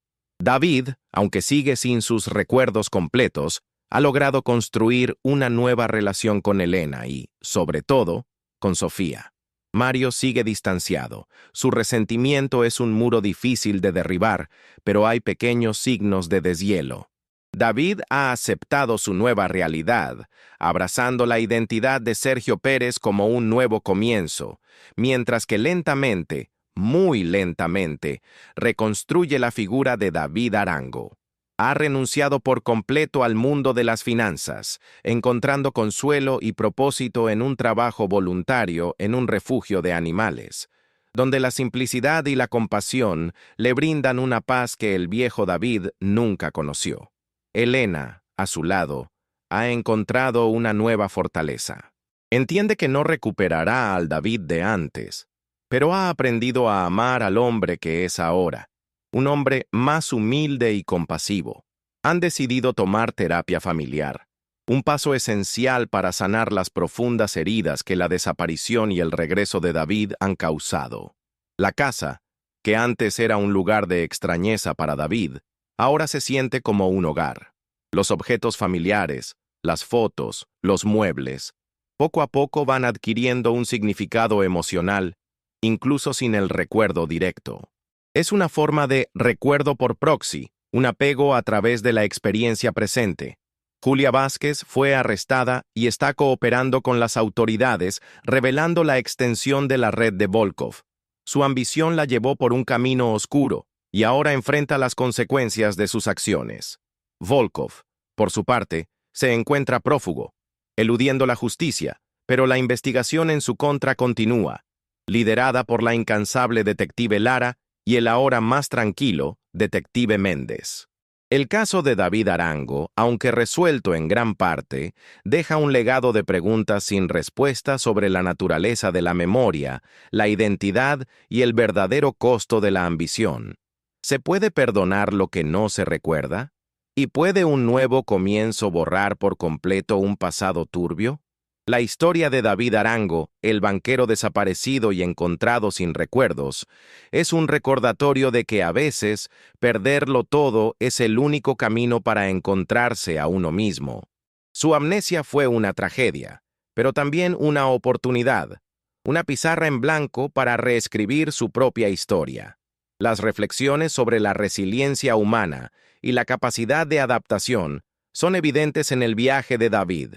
David, aunque sigue sin sus recuerdos completos, ha logrado construir una nueva relación con Elena y, sobre todo, con Sofía. Mario sigue distanciado. Su resentimiento es un muro difícil de derribar, pero hay pequeños signos de deshielo. David ha aceptado su nueva realidad, abrazando la identidad de Sergio Pérez como un nuevo comienzo, mientras que lentamente, muy lentamente, reconstruye la figura de David Arango. Ha renunciado por completo al mundo de las finanzas, encontrando consuelo y propósito en un trabajo voluntario en un refugio de animales, donde la simplicidad y la compasión le brindan una paz que el viejo David nunca conoció. Elena, a su lado, ha encontrado una nueva fortaleza. Entiende que no recuperará al David de antes, pero ha aprendido a amar al hombre que es ahora, un hombre más humilde y compasivo. Han decidido tomar terapia familiar, un paso esencial para sanar las profundas heridas que la desaparición y el regreso de David han causado. La casa, que antes era un lugar de extrañeza para David, ahora se siente como un hogar. Los objetos familiares, las fotos, los muebles, poco a poco van adquiriendo un significado emocional, incluso sin el recuerdo directo. Es una forma de recuerdo por proxy, un apego a través de la experiencia presente. Julia Vázquez fue arrestada y está cooperando con las autoridades, revelando la extensión de la red de Volkov. Su ambición la llevó por un camino oscuro, y ahora enfrenta las consecuencias de sus acciones. Volkov, por su parte, se encuentra prófugo, eludiendo la justicia, pero la investigación en su contra continúa, liderada por la incansable detective Lara y el ahora más tranquilo detective Méndez. El caso de David Arango, aunque resuelto en gran parte, deja un legado de preguntas sin respuesta sobre la naturaleza de la memoria, la identidad y el verdadero costo de la ambición. ¿Se puede perdonar lo que no se recuerda? ¿Y puede un nuevo comienzo borrar por completo un pasado turbio? La historia de David Arango, el banquero desaparecido y encontrado sin recuerdos, es un recordatorio de que a veces perderlo todo es el único camino para encontrarse a uno mismo. Su amnesia fue una tragedia, pero también una oportunidad, una pizarra en blanco para reescribir su propia historia. Las reflexiones sobre la resiliencia humana y la capacidad de adaptación son evidentes en el viaje de David.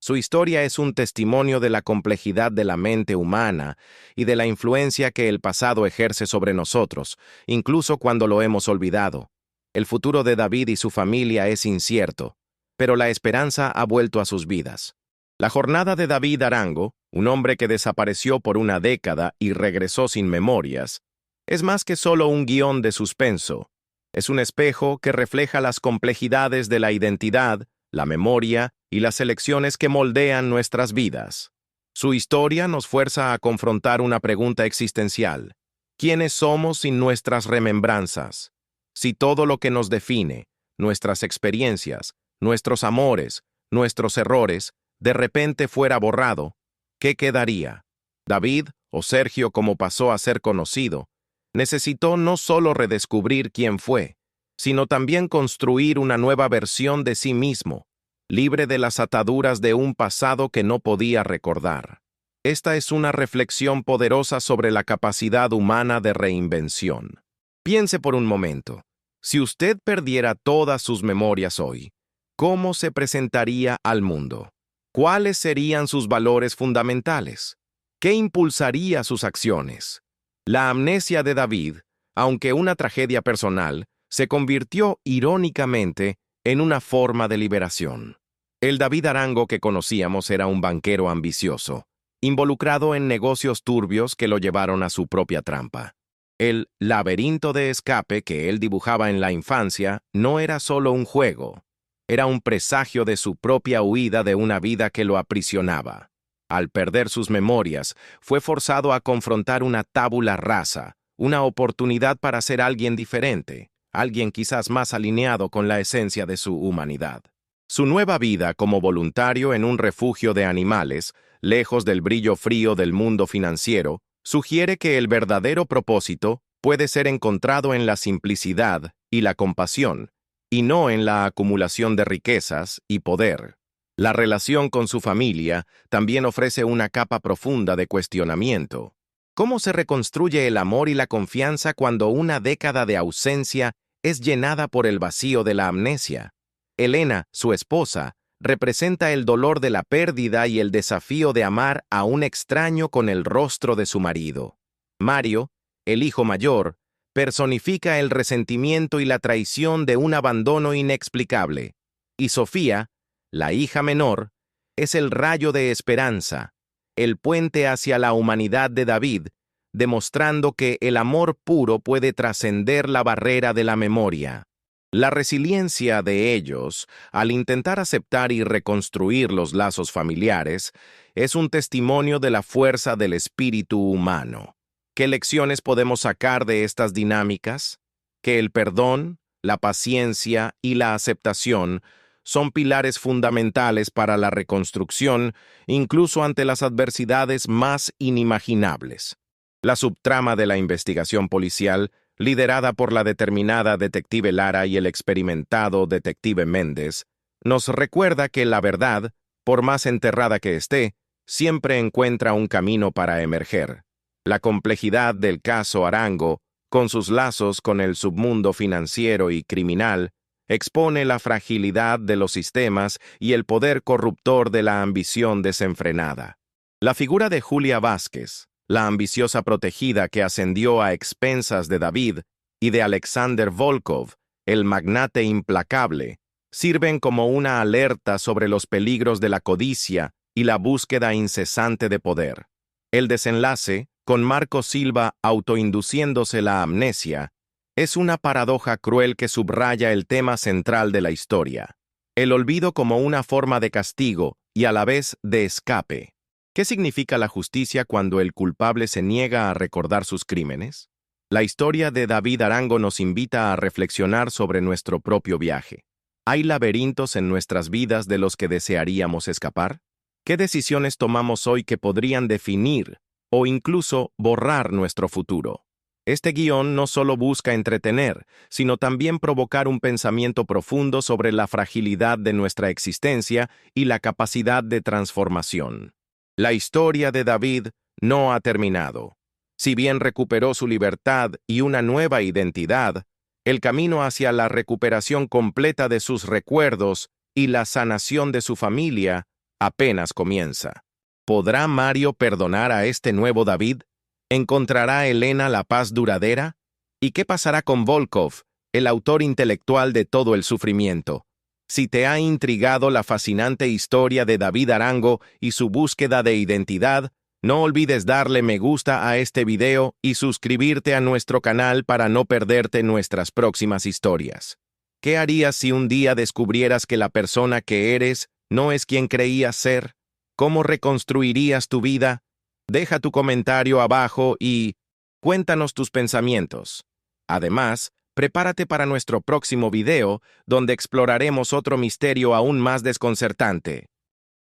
Su historia es un testimonio de la complejidad de la mente humana y de la influencia que el pasado ejerce sobre nosotros, incluso cuando lo hemos olvidado. El futuro de David y su familia es incierto, pero la esperanza ha vuelto a sus vidas. La jornada de David Arango, un hombre que desapareció por una década y regresó sin memorias, es más que solo un guión de suspenso. Es un espejo que refleja las complejidades de la identidad, la memoria y las elecciones que moldean nuestras vidas. Su historia nos fuerza a confrontar una pregunta existencial. ¿Quiénes somos sin nuestras remembranzas? Si todo lo que nos define, nuestras experiencias, nuestros amores, nuestros errores, de repente fuera borrado, ¿qué quedaría? David, o Sergio como pasó a ser conocido, necesitó no solo redescubrir quién fue, sino también construir una nueva versión de sí mismo, libre de las ataduras de un pasado que no podía recordar. Esta es una reflexión poderosa sobre la capacidad humana de reinvención. Piense por un momento, si usted perdiera todas sus memorias hoy, ¿cómo se presentaría al mundo? ¿Cuáles serían sus valores fundamentales? ¿Qué impulsaría sus acciones? La amnesia de David, aunque una tragedia personal, se convirtió irónicamente en una forma de liberación. El David Arango que conocíamos era un banquero ambicioso, involucrado en negocios turbios que lo llevaron a su propia trampa. El laberinto de escape que él dibujaba en la infancia no era solo un juego, era un presagio de su propia huida de una vida que lo aprisionaba. Al perder sus memorias, fue forzado a confrontar una tabula rasa, una oportunidad para ser alguien diferente, alguien quizás más alineado con la esencia de su humanidad. Su nueva vida como voluntario en un refugio de animales, lejos del brillo frío del mundo financiero, sugiere que el verdadero propósito puede ser encontrado en la simplicidad y la compasión, y no en la acumulación de riquezas y poder. La relación con su familia también ofrece una capa profunda de cuestionamiento. ¿Cómo se reconstruye el amor y la confianza cuando una década de ausencia es llenada por el vacío de la amnesia? Elena, su esposa, representa el dolor de la pérdida y el desafío de amar a un extraño con el rostro de su marido. Mario, el hijo mayor, personifica el resentimiento y la traición de un abandono inexplicable. Y Sofía, la hija menor, es el rayo de esperanza, el puente hacia la humanidad de David, demostrando que el amor puro puede trascender la barrera de la memoria. La resiliencia de ellos, al intentar aceptar y reconstruir los lazos familiares, es un testimonio de la fuerza del espíritu humano. ¿Qué lecciones podemos sacar de estas dinámicas? Que el perdón, la paciencia y la aceptación son pilares fundamentales para la reconstrucción, incluso ante las adversidades más inimaginables. La subtrama de la investigación policial, liderada por la determinada detective Lara y el experimentado detective Méndez, nos recuerda que la verdad, por más enterrada que esté, siempre encuentra un camino para emerger. La complejidad del caso Arango, con sus lazos con el submundo financiero y criminal, expone la fragilidad de los sistemas y el poder corruptor de la ambición desenfrenada. La figura de Julia Vázquez, la ambiciosa protegida que ascendió a expensas de David, y de Alexander Volkov, el magnate implacable, sirven como una alerta sobre los peligros de la codicia y la búsqueda incesante de poder. El desenlace, con Marco Silva autoinduciéndose la amnesia, es una paradoja cruel que subraya el tema central de la historia: el olvido como una forma de castigo y a la vez de escape. ¿Qué significa la justicia cuando el culpable se niega a recordar sus crímenes? La historia de David Arango nos invita a reflexionar sobre nuestro propio viaje. ¿Hay laberintos en nuestras vidas de los que desearíamos escapar? ¿Qué decisiones tomamos hoy que podrían definir o incluso borrar nuestro futuro? Este guión no solo busca entretener, sino también provocar un pensamiento profundo sobre la fragilidad de nuestra existencia y la capacidad de transformación. La historia de David no ha terminado. Si bien recuperó su libertad y una nueva identidad, el camino hacia la recuperación completa de sus recuerdos y la sanación de su familia apenas comienza. ¿Podrá Mario perdonar a este nuevo David? ¿Encontrará Elena la paz duradera? ¿Y qué pasará con Volkov, el autor intelectual de todo el sufrimiento? Si te ha intrigado la fascinante historia de David Arango y su búsqueda de identidad, no olvides darle me gusta a este video y suscribirte a nuestro canal para no perderte nuestras próximas historias. ¿Qué harías si un día descubrieras que la persona que eres no es quien creías ser? ¿Cómo reconstruirías tu vida? Deja tu comentario abajo y cuéntanos tus pensamientos. Además, prepárate para nuestro próximo video, donde exploraremos otro misterio aún más desconcertante.